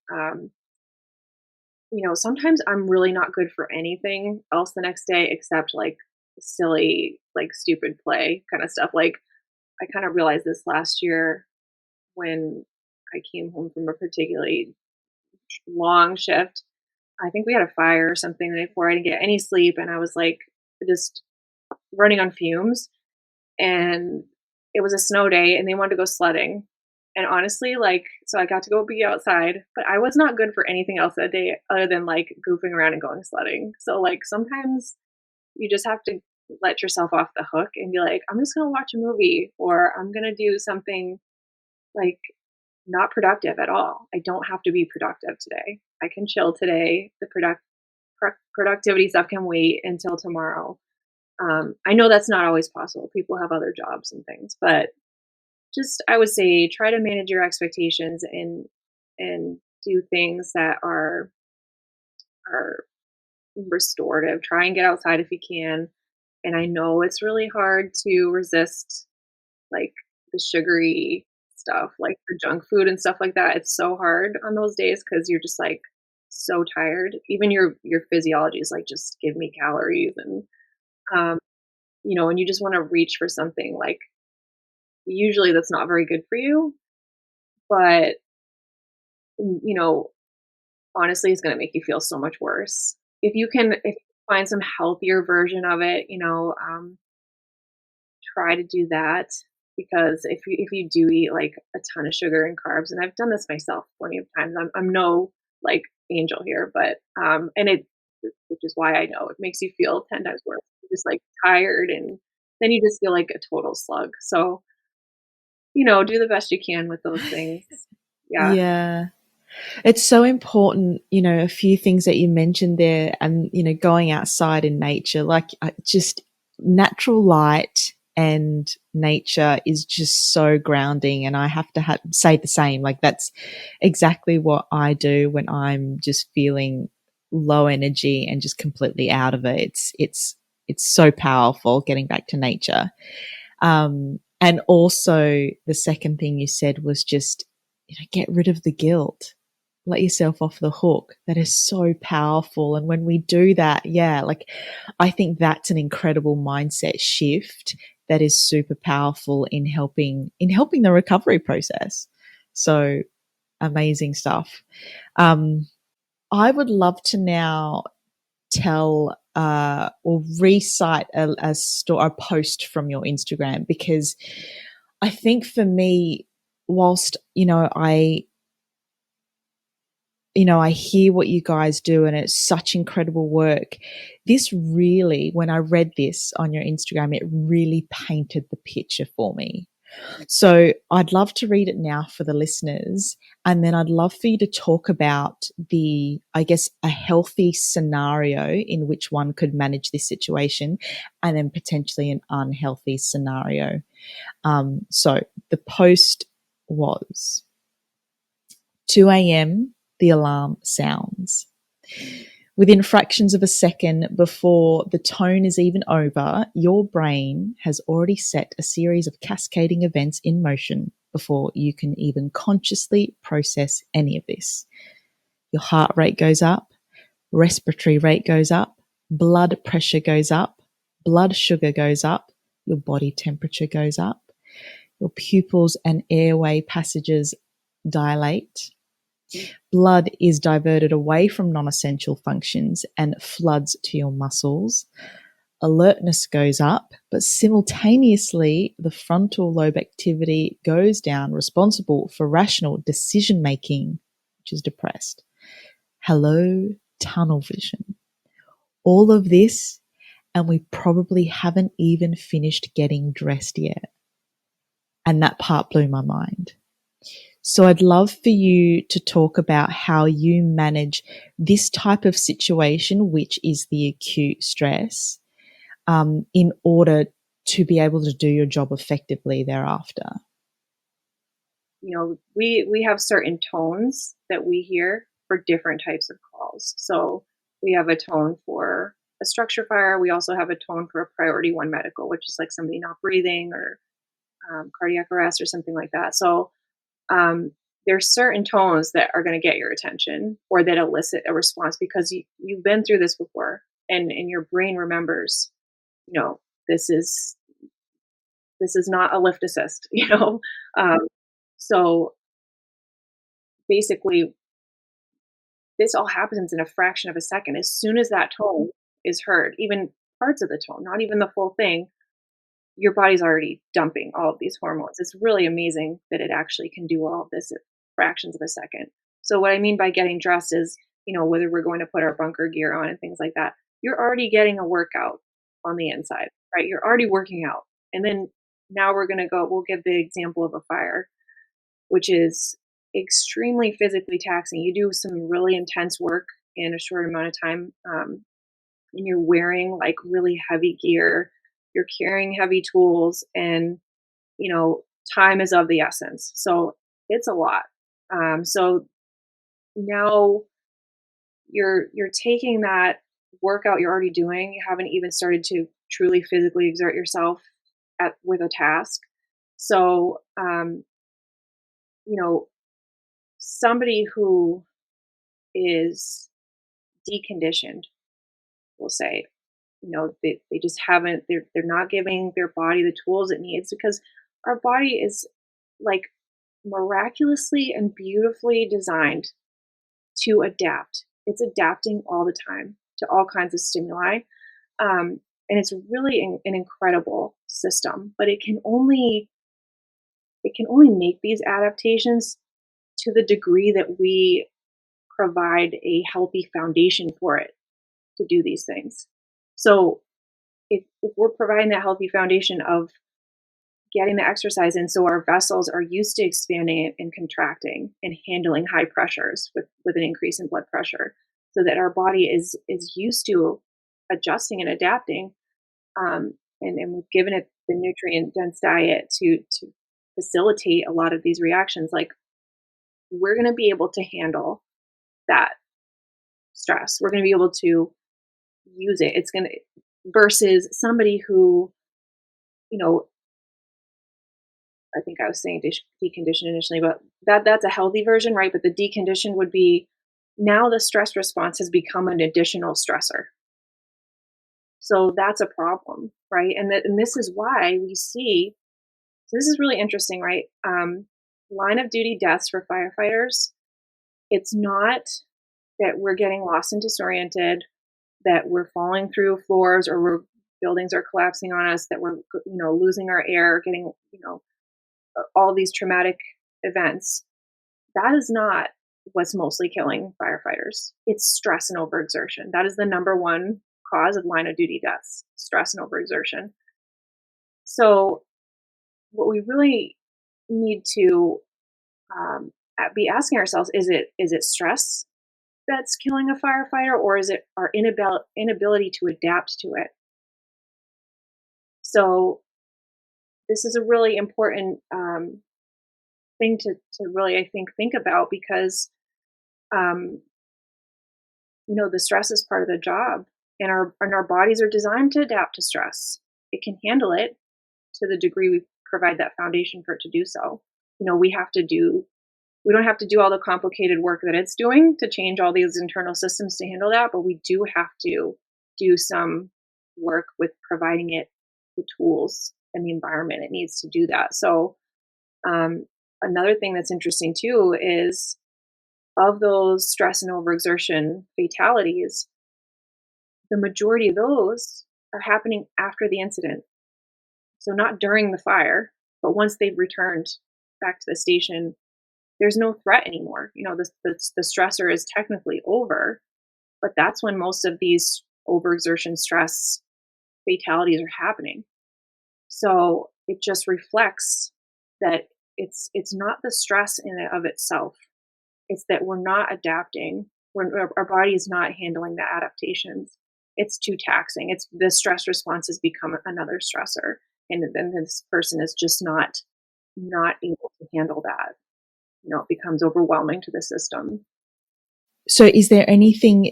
Sometimes I'm really not good for anything else the next day except like silly, like stupid play kind of stuff. Like I kind of realized this last year when I came home from a particularly long shift. I think we had a fire or something the night before. I didn't get any sleep, and I was like just running on fumes. And it was a snow day, and they wanted to go sledding. And honestly, like, so I got to go be outside, but I was not good for anything else that day other than like goofing around and going sledding. So like sometimes you just have to let yourself off the hook and be like, I'm just gonna watch a movie or I'm gonna do something like not productive at all. I don't have to be productive today. I can chill today. The productivity stuff can wait until tomorrow. I know that's not always possible. People have other jobs and things, but just I would say try to manage your expectations and do things that are restorative. Try and get outside if you can. And I know it's really hard to resist like the sugary stuff, like the junk food and stuff like that. It's so hard on those days because you're just like so tired. Even your physiology is like just give me calories um, and you just want to reach for something like usually that's not very good for you, but you know, honestly, it's going to make you feel so much worse. If you find some healthier version of it, try to do that because if you do eat like a ton of sugar and carbs, and I've done this myself plenty of times, I'm no like angel here, but and it which is why I know it makes you feel 10 times worse. You're just like tired and then you just feel like a total slug. So, do the best you can with those things. Yeah. Yeah. It's so important, a few things that you mentioned there and, going outside in nature, like just natural light and nature is just so grounding. And I have to say the same. Like that's exactly what I do when I'm just feeling low energy and just completely out of it. It's so powerful getting back to nature. And also the second thing you said was just, get rid of the guilt, let yourself off the hook. That is so powerful. And when we do that, yeah, like I think that's an incredible mindset shift that is super powerful in helping the recovery process. So amazing stuff. I would love to now tell or recite a post from your Instagram because I think for me, whilst I hear what you guys do and it's such incredible work. This really, when I read this on your Instagram, it really painted the picture for me. So I'd love to read it now for the listeners. And then I'd love for you to talk about a healthy scenario in which one could manage this situation and then potentially an unhealthy scenario. So the post was 2 a.m., the alarm sounds. Within fractions of a second before the tone is even over, your brain has already set a series of cascading events in motion before you can even consciously process any of this. Your heart rate goes up, respiratory rate goes up, blood pressure goes up, blood sugar goes up, your body temperature goes up, your pupils and airway passages dilate. Blood is diverted away from non-essential functions and floods to your muscles. Alertness goes up, but simultaneously the frontal lobe activity goes down, responsible for rational decision making, which is depressed. Hello, tunnel vision. All of this, and we probably haven't even finished getting dressed yet. And that part blew my mind. So I'd love for you to talk about how you manage this type of situation, which is the acute stress, in order to be able to do your job effectively thereafter. We have certain tones that we hear for different types of calls. So we have a tone for a structure fire. We also have a tone for a priority one medical, which is like somebody not breathing or cardiac arrest or something like that. So there's certain tones that are going to get your attention or that elicit a response because you've been through this before, and your brain remembers, you know, this is this is not a lift assist, Um, so basically, this all happens in a fraction of a second. As soon as that tone is heard, even parts of the tone, not even the full thing, your body's already dumping all of these hormones. It's really amazing that it actually can do all of this at fractions of a second. So what I mean by getting dressed is, whether we're going to put our bunker gear on and things like that, you're already getting a workout on the inside, right? You're already working out. And then now we'll give the example of a fire, which is extremely physically taxing. You do some really intense work in a short amount of time, and you're wearing like really heavy gear, you're carrying heavy tools, and time is of the essence. So it's a lot. So now you're taking that workout you're already doing. You haven't even started to truly physically exert yourself with a task. So you know, somebody who is deconditioned, we'll say, they just haven't, they're not giving their body the tools it needs, because our body is like miraculously and beautifully designed to adapt. It's adapting all the time to all kinds of stimuli. And it's really an incredible system, but it can only make these adaptations to the degree that we provide a healthy foundation for it to do these things. So if we're providing that healthy foundation of getting the exercise in, so our vessels are used to expanding and contracting and handling high pressures with an increase in blood pressure, so that our body is used to adjusting and adapting, and we've given it the nutrient dense diet to facilitate a lot of these reactions, like, we're going to be able to handle that stress. We're going to be able to use it. It's going to, versus somebody who, I think I was saying deconditioned initially, but that's a healthy version, right? But the deconditioned would be, now the stress response has become an additional stressor. So that's a problem, right? And this is why we see, so this is really interesting, right? Line of duty deaths for firefighters, it's not that we're getting lost and disoriented, that we're falling through floors, or buildings are collapsing on us, that we're losing our air, getting all these traumatic events. That is not what's mostly killing firefighters. It's stress and overexertion. That is the number one cause of line of duty deaths: stress and overexertion. So what we really need to be asking ourselves, is it stress that's killing a firefighter, or is it our inability to adapt to it? So this is a really important thing to really, I think about, because the stress is part of the job, and our bodies are designed to adapt to stress. It can handle it to the degree we provide that foundation for it to do so. We don't have to do all the complicated work that it's doing to change all these internal systems to handle that, but we do have to do some work with providing it the tools and the environment it needs to do that. So another thing that's interesting too is, of those stress and overexertion fatalities, the majority of those are happening after the incident. So not during the fire, but once they've returned back to the station, there's no threat anymore. The stressor is technically over, but that's when most of these overexertion stress fatalities are happening. So it just reflects that it's not the stress in and of itself. It's that we're not adapting. Our body is not handling the adaptations. It's too taxing. It's the stress response has become another stressor, and then this person is just not able to handle that. It becomes overwhelming to the system. So is there anything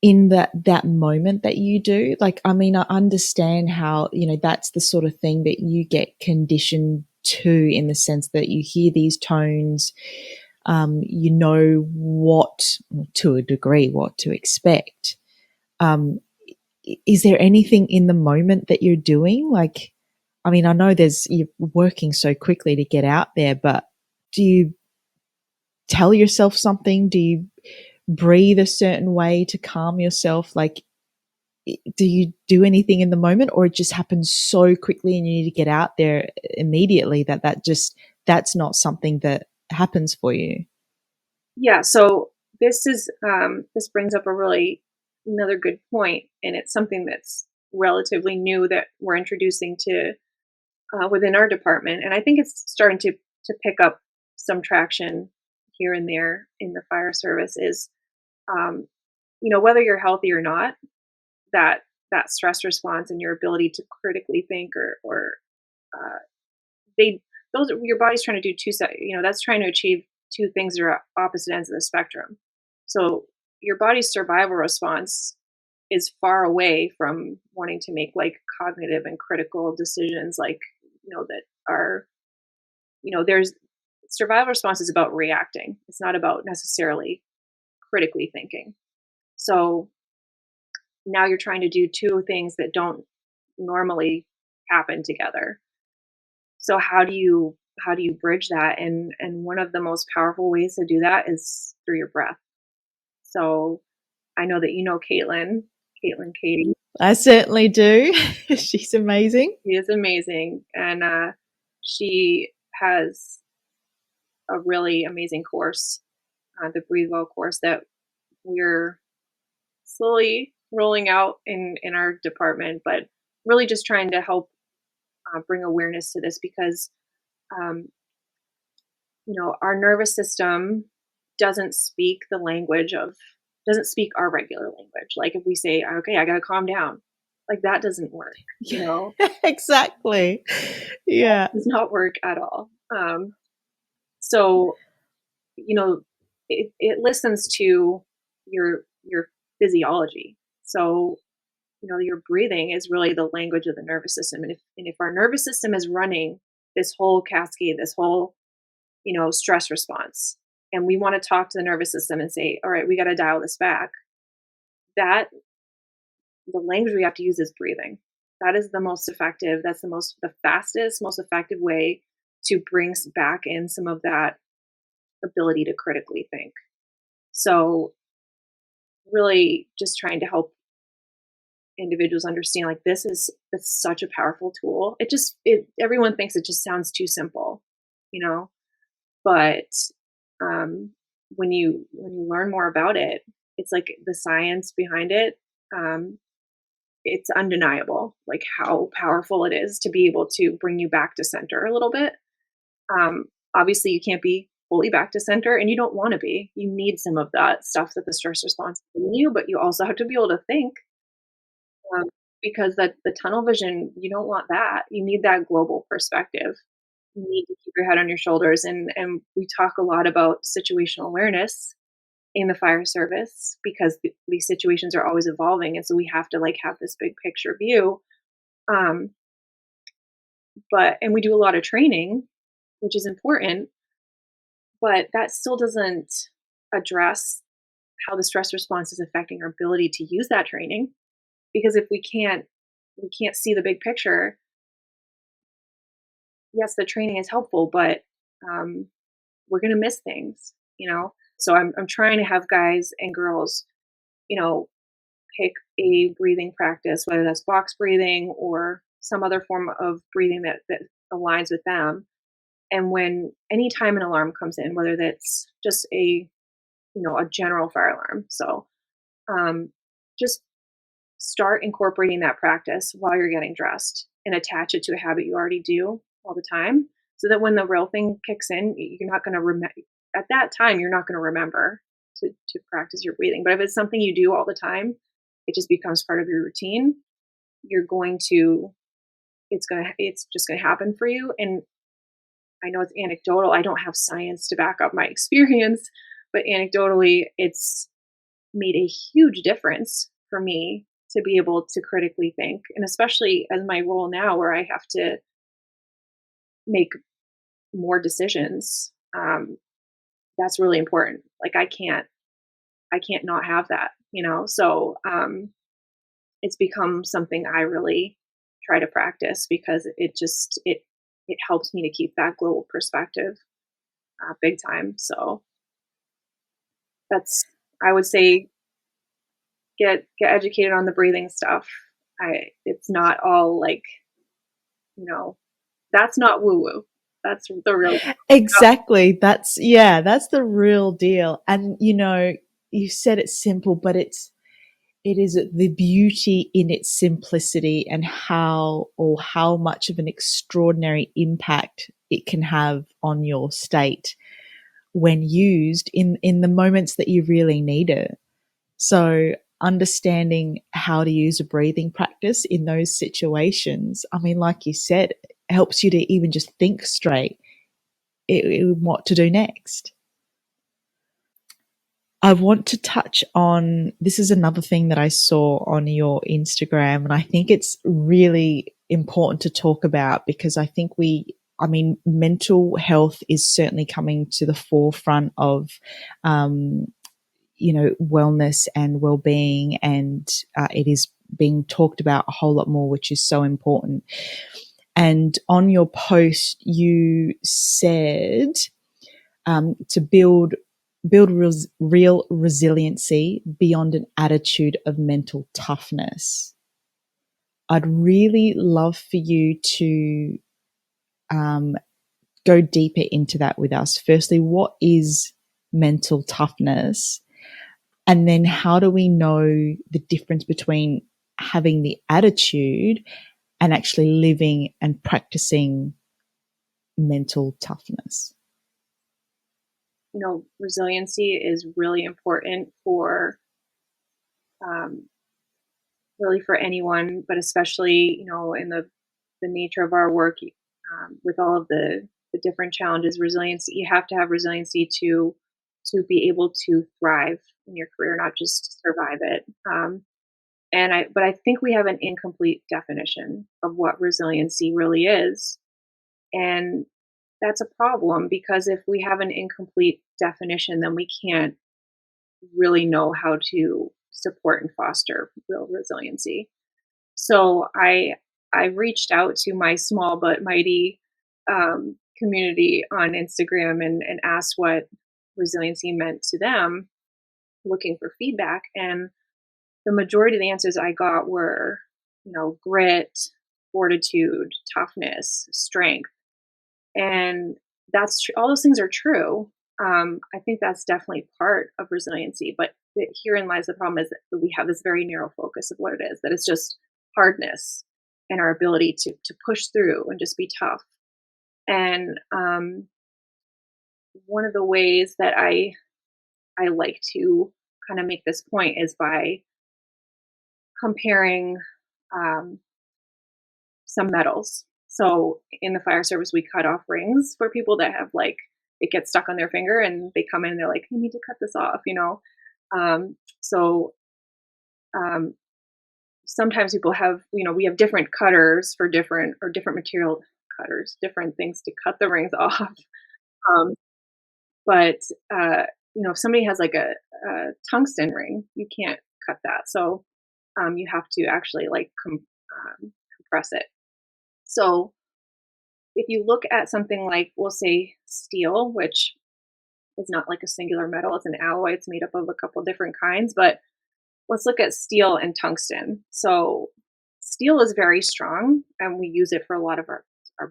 in that moment that you do? Like, I mean, I understand how, that's the sort of thing that you get conditioned too, in the sense that you hear these tones, you know what, to a degree, what to expect. Um, is there anything in the moment that you're doing? Like, I mean, I know you're working so quickly to get out there, but do you tell yourself something? Do you breathe a certain way to calm yourself? Like, do you do anything in the moment, or it just happens so quickly and you need to get out there immediately that's not something that happens for you? Yeah, so this brings up a really another good point, and it's something that's relatively new that we're introducing to within our department, and I think it's starting to pick up some traction here and there in the fire service. Is um, whether you're healthy or not, that that stress response and your ability to critically think or uh, they those your body's trying to do that's trying to achieve two things that are opposite ends of the spectrum. So your body's survival response is far away from wanting to make like cognitive and critical decisions, like that are there's survival response is about reacting. It's not about necessarily critically thinking. So now you're trying to do two things that don't normally happen together. So how do you bridge that? And one of the most powerful ways to do that is through your breath. So I know that Caitlin Katie. I certainly do. She's amazing. She is amazing, and she has a really amazing course, the Breathe Well course that we're slowly rolling out in our department, but really just trying to help bring awareness to this because um, our nervous system doesn't speak the language of doesn't speak our regular language. Like if we say, okay, I gotta calm down, like that doesn't work, Exactly. Yeah. does not work at all. So, you know, it listens to your physiology. So, your breathing is really the language of the nervous system. And if our nervous system is running this whole cascade, this whole stress response. And we want to talk to the nervous system and say, all right, we got to dial this back. That the language we have to use is breathing. That is the most effective. That's the fastest, most effective way to bring back in some of that ability to critically think. So really just trying to help individuals understand like it's such a powerful tool. Everyone thinks it just sounds too simple, you know, but um, when you learn more about it, it's like the science behind it. Um, it's undeniable, like how powerful it is to be able to bring you back to center a little bit. Um, Obviously, you can't be fully back to center, and you don't want to be. You need some of that stuff that the stress response is giving you, but you also have to be able to think um, because that the tunnel vision, you don't want that. You need that global perspective. You need to keep your head on your shoulders. And we talk a lot about situational awareness in the fire service because these situations are always evolving, and so we have to like have this big picture view. Um, and we do a lot of training, which is important, but that still doesn't address how the stress response is affecting our ability to use that training. Because if we can't see the big picture, yes, the training is helpful, but um, we're going to miss things, So I'm trying to have guys and girls, you know, pick a breathing practice, whether that's box breathing or some other form of breathing that aligns with them. And when anytime an alarm comes in, whether that's just a general fire alarm, so um, just start incorporating that practice while you're getting dressed and attach it to a habit you already do all the time so that when the real thing kicks in, you're not going to remember at that time, you're not going to remember to practice your breathing. But if it's something you do all the time, it just becomes part of your routine. You're going to, it's just going to happen for you. And I know it's anecdotal. I don't have science to back up my experience, but anecdotally, it's made a huge difference for me to be able to critically think. And especially as my role now, where I have to make more decisions, that's really important. Like I can't not have that, you know? So, it's become something I really try to practice because it helps me to keep that global perspective, big time. So that's I would say get educated on the breathing stuff. It's not all like, you know, that's not woo woo. That's the real stuff. Exactly. That's yeah, that's the real deal. And you said it's simple, but it is the beauty in its simplicity and how much of an extraordinary impact it can have on your state when used in the moments that you really need it. So understanding how to use a breathing practice in those situations, I mean, like you said, helps you to even just think straight what to do next. I want to touch on this is another thing that I saw on your Instagram, and I think it's really important to talk about because I mean, mental health is certainly coming to the forefront of, um, wellness and well-being, and it is being talked about a whole lot more, which is so important. And on your post, you said to build real resiliency beyond an attitude of mental toughness. I'd really love for you to um, go deeper into that with us. Firstly, what is mental toughness? And then how do we know the difference between having the attitude and actually living and practicing mental toughness? Resiliency is really important for um, really for anyone, but especially, in the nature of our work, with all of the different challenges, resiliency, you have to have resiliency to be able to thrive in your career, not just survive it. But I think we have an incomplete definition of what resiliency really is. And that's a problem because if we have an incomplete definition, then we can't really know how to support and foster real resiliency. So I reached out to my small but mighty community on Instagram and asked what resiliency meant to them, looking for feedback. And the majority of the answers I got were, grit, fortitude, toughness, strength, and that's true. All those things are true. I think that's definitely part of resiliency, but herein lies the problem: is that we have this very narrow focus of what it is. That it's just hardness and our ability to push through and just be tough. And one of the ways that I like to kind of make this point is by comparing um, some metals. So in the fire service, we cut off rings for people that have like it gets stuck on their finger and they come in and they're like, you need to cut this off, So um, sometimes people have, we have different cutters for different material cutters, different things to cut the rings off. Um, but if somebody has like a tungsten ring, you can't cut that. So you have to actually like compress it. So if you look at something like, we'll say steel, which is not like a singular metal, it's an alloy, it's made up of a couple different kinds, but let's look at steel and tungsten. So steel is very strong and we use it for a lot of our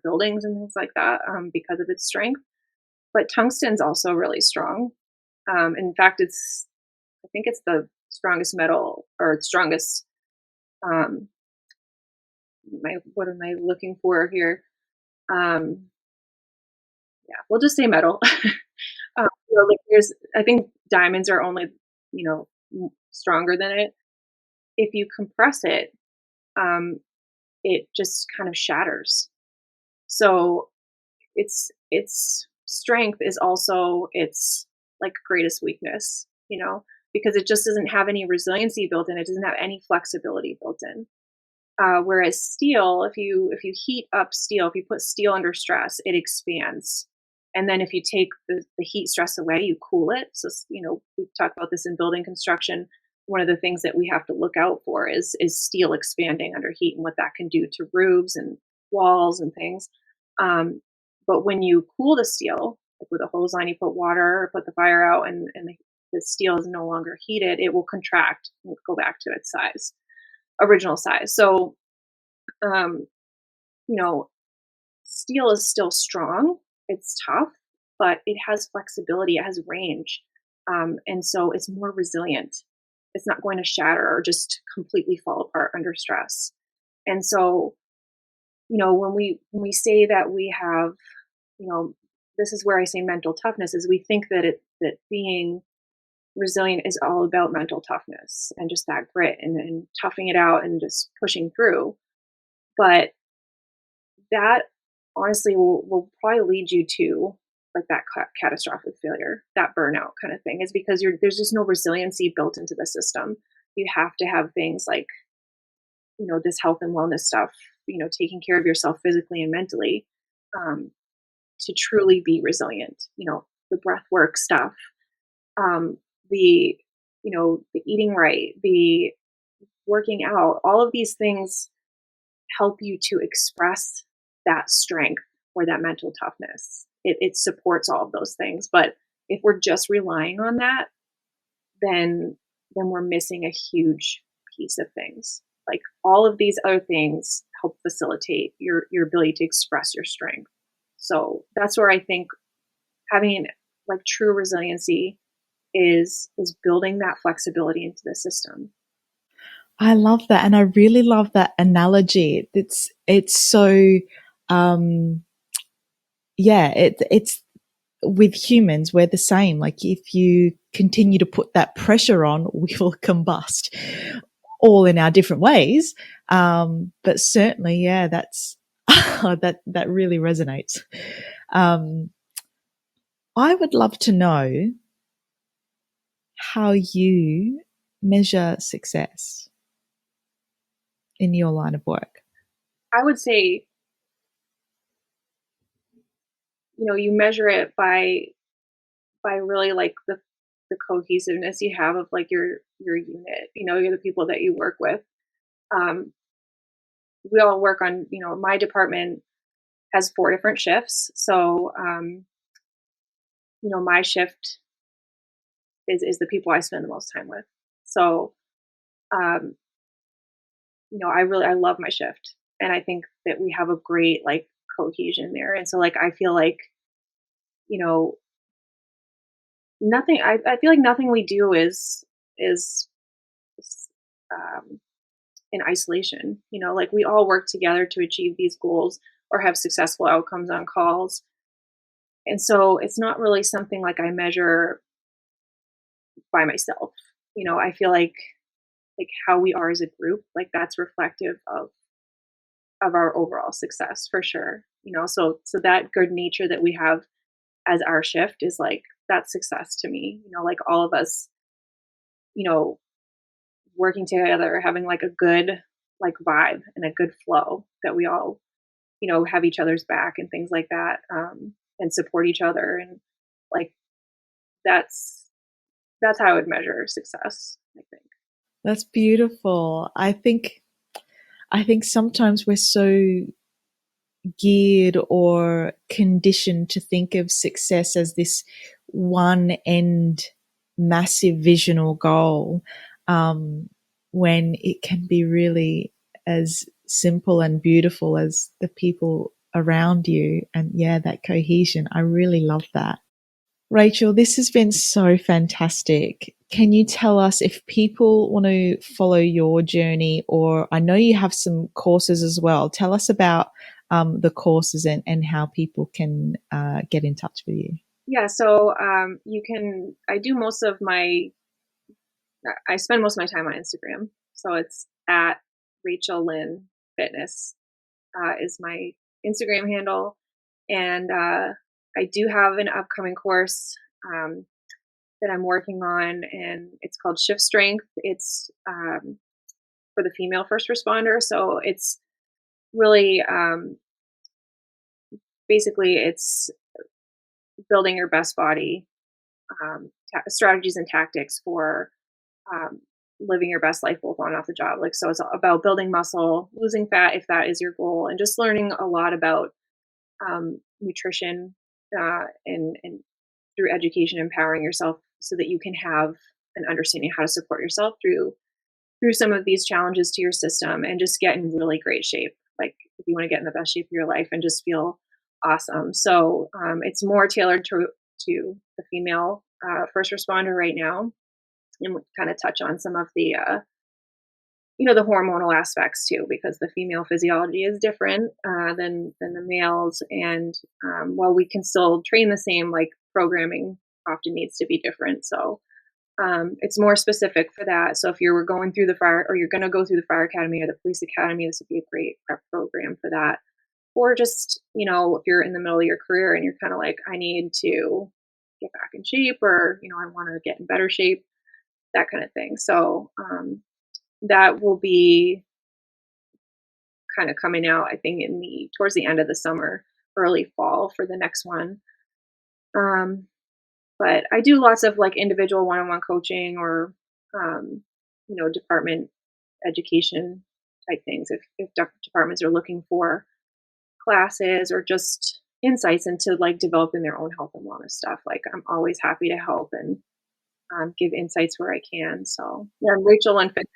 buildings and things like that because of its strength. But tungsten's also really strong. In fact, I think it's the strongest metal or strongest, um, what am I looking for here? Um, yeah, we'll just say metal. Like I think diamonds are only, stronger than it. If you compress it, um, it just kind of shatters. So its strength is also its like greatest weakness, because it just doesn't have any resiliency built in. It doesn't have any flexibility built in. Whereas steel, if you heat up steel, if you put steel under stress, it expands. And then if you take the heat stress away, you cool it. So we've talked about this in building construction. One of the things that we have to look out for is steel expanding under heat and what that can do to roofs and walls and things. Um, but when you cool the steel, like with a hose line, you put water, put the fire out, and the steel is no longer heated, it will contract and go back to its original size. So, um, you know, steel is still strong. It's tough, but it has flexibility. It has range, and so it's more resilient. It's not going to shatter or just completely fall apart under stress. And so, when we say that we have, you know, this is where I say mental toughness is we think that being resilient is all about mental toughness and just that grit and toughing it out and just pushing through. But that honestly will probably lead you to like that catastrophic failure, that burnout kind of thing, is because there's just no resiliency built into the system. You have to have things like, this health and wellness stuff, taking care of yourself physically and mentally, um, to truly be resilient. The breath work stuff, um, the, the eating right, the working out, all of these things help you to express that strength or that mental toughness. It supports all of those things. But if we're just relying on that, then we're missing a huge piece of things. Like all of these other things help facilitate your ability to express your strength. So that's where I think having like true resiliency is building that flexibility into the system. I love that, and I really love that analogy. It's so yeah, it's with humans, we're the same. Like if you continue to put that pressure on, we will combust, all in our different ways. But certainly, yeah, that's that really resonates. Um, I would love to know how you measure success in your line of work. I would say, you measure it by really like the cohesiveness you have of like your unit. You're the people that you work with. Um, we all work on, my department has 4 different shifts. So, my shift is the people I spend the most time with. So, um, I love my shift, and I think that we have a great like cohesion there. And so, like, I feel like, you know, nothing. I feel like nothing we do is um, in isolation. Like we all work together to achieve these goals or have successful outcomes on calls. And so it's not really something like I measure by myself. I feel like how we are as a group, like that's reflective of our overall success for sure. So that good nature that we have as our shift is like that's success to me. Like all of us, you know, working together, having like a good like vibe and a good flow that we all, have each other's back and things like that, and support each other. And like that's that's how I would measure success, I think. That's beautiful. I think sometimes we're so geared or conditioned to think of success as this one end massive vision or goal, when it can be really as simple and beautiful as the people around you. And yeah, that cohesion. I really love that. Rachael, this has been so fantastic. Can you tell us if people want to follow your journey, or I know you have some courses as well? Tell us about the courses and how people can get in touch with you. Yeah, so I spend most of my time on Instagram. So it's at Rachael Lynn Fitness, is my Instagram handle. And I do have an upcoming course, that I'm working on, and it's called Shift Strength. It's for the female first responder. So it's really basically it's building your best body, strategies and tactics for um, living your best life both on and off the job. Like, so it's about building muscle, losing fat if that is your goal, and just learning a lot about nutrition and through education, empowering yourself so that you can have an understanding how to support yourself through some of these challenges to your system and just get in really great shape. Like if you want to get in the best shape of your life and just feel awesome. So it's more tailored to the female first responder right now, and we kind of touch on some of the the hormonal aspects too, because the female physiology is different than the males, and while we can still train the same, like programming often needs to be different. So it's more specific for that. So if you're going through the fire, or you're going to go through the fire academy or the police academy, this would be a great prep program for that. Or just, if you're in the middle of your career and you're kind of like, I need to get back in shape, or, I want to get in better shape, that kind of thing. So that will be kind of coming out, I think, towards the end of the summer, early fall for the next one. Um, but I do lots of like individual one-on-one coaching, or department education type things. If departments are looking for classes or just insights into like developing their own health and wellness stuff, like I'm always happy to help and give insights where I can. So yeah, Rachel and Fitness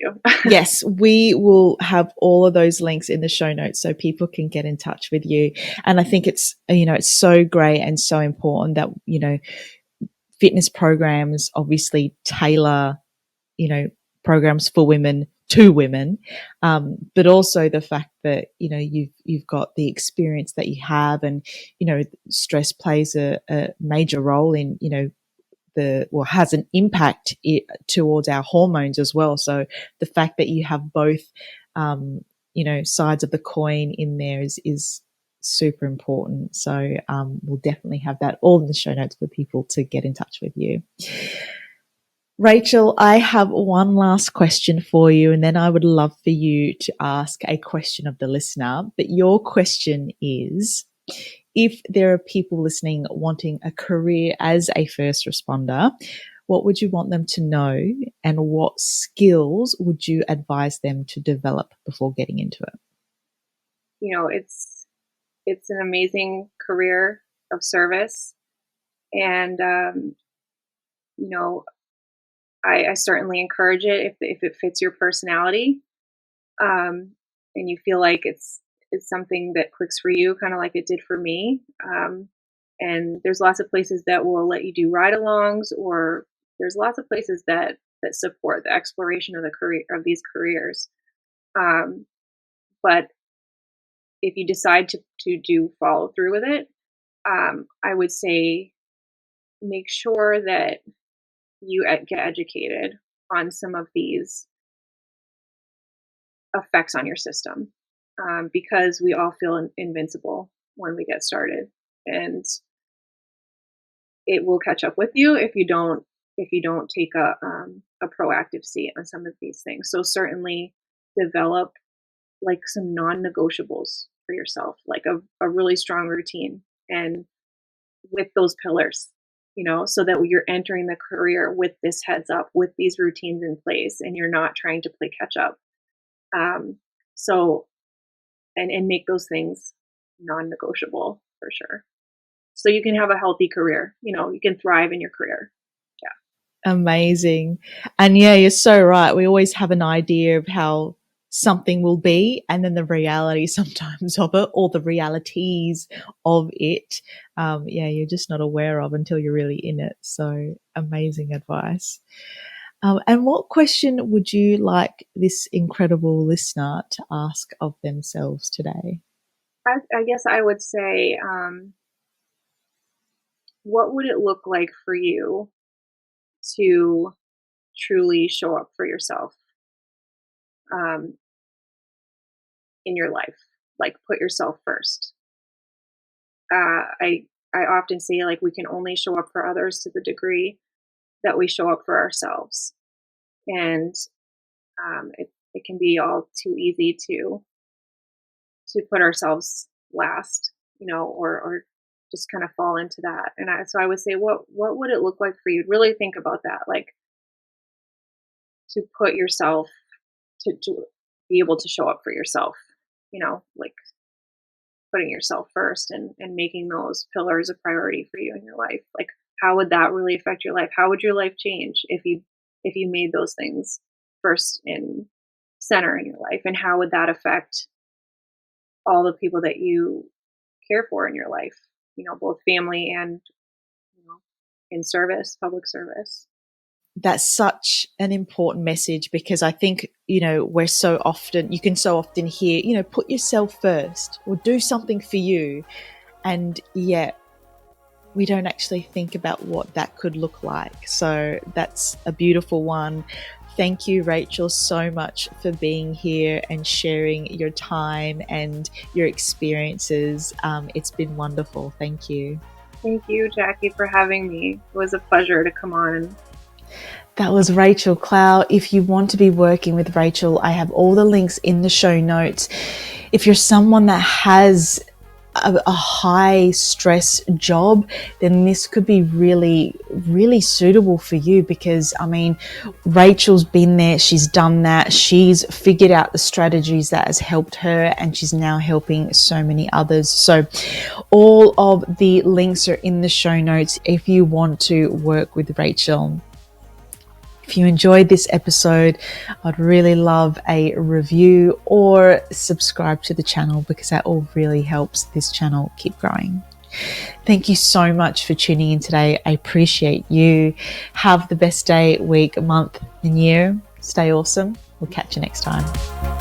too. Yes, we will have all of those links in the show notes so people can get in touch with you. And I think it's so great and so important that, fitness programs obviously tailor, programs for women to women, but also the fact that you've got the experience that you have, and stress plays a major role in has an impact towards our hormones as well. So the fact that you have both sides of the coin in there is super important. So we'll definitely have that all in the show notes for people to get in touch with you. Rachael, I have one last question for you, and then I would love for you to ask a question of the listener. But your question is, if there are people listening wanting a career as a first responder, what would you want them to know, and what skills would you advise them to develop before getting into it? It's an amazing career of service, and I certainly encourage it if it fits your personality, and you feel like it's something that clicks for you, kind of like it did for me. And there's lots of places that will let you do ride-alongs, or there's lots of places that support the exploration of the career of these careers. But if you decide to do follow through with it, I would say make sure that you get educated on some of these effects on your system, because we all feel invincible when we get started, and it will catch up with you if you don't take a proactive seat on some of these things. So certainly develop like some non-negotiables for yourself, like a really strong routine, and with those pillars, so that you're entering the career with this heads up, with these routines in place, and you're not trying to play catch up. So, and make those things non-negotiable for sure. So you can have a healthy career, you can thrive in your career. Yeah. Amazing. And yeah, you're so right. We always have an idea of how something will be, and then the reality sometimes of it, or the realities of it, you're just not aware of until you're really in it. So amazing advice. And what question would you like this incredible listener to ask of themselves today? I guess I would say, what would it look like for you to truly show up for yourself um, in your life? Like, put yourself first. I often say, like, we can only show up for others to the degree that we show up for ourselves, and it can be all too easy to put ourselves last, or just kind of fall into that. And so I would say, what would it look like for you to really think about that, like to put yourself to be able to show up for yourself, like putting yourself first and making those pillars a priority for you in your life. Like, how would that really affect your life? How would your life change if you made those things first in center in your life? And how would that affect all the people that you care for in your life? Both family and in service, public service. That's such an important message, because I think, you can so often hear, put yourself first or do something for you. And yet we don't actually think about what that could look like. So that's a beautiful one. Thank you, Rachael, so much for being here and sharing your time and your experiences. It's been wonderful. Thank you. Thank you, Jackie, for having me. It was a pleasure to come on. That was Rachael Clough. If you want to be working with Rachael, I have all the links in the show notes. If you're someone that has a high stress job, then this could be really, really suitable for you, because Rachael's been there, she's done that, she's figured out the strategies that has helped her, and she's now helping so many others. So all of the links are in the show notes if you want to work with Rachael. If you enjoyed this episode, I'd really love a review or subscribe to the channel, because that all really helps this channel keep growing. Thank you so much for tuning in today. I appreciate you. Have the best day, week, month, and year. Stay awesome. We'll catch you next time.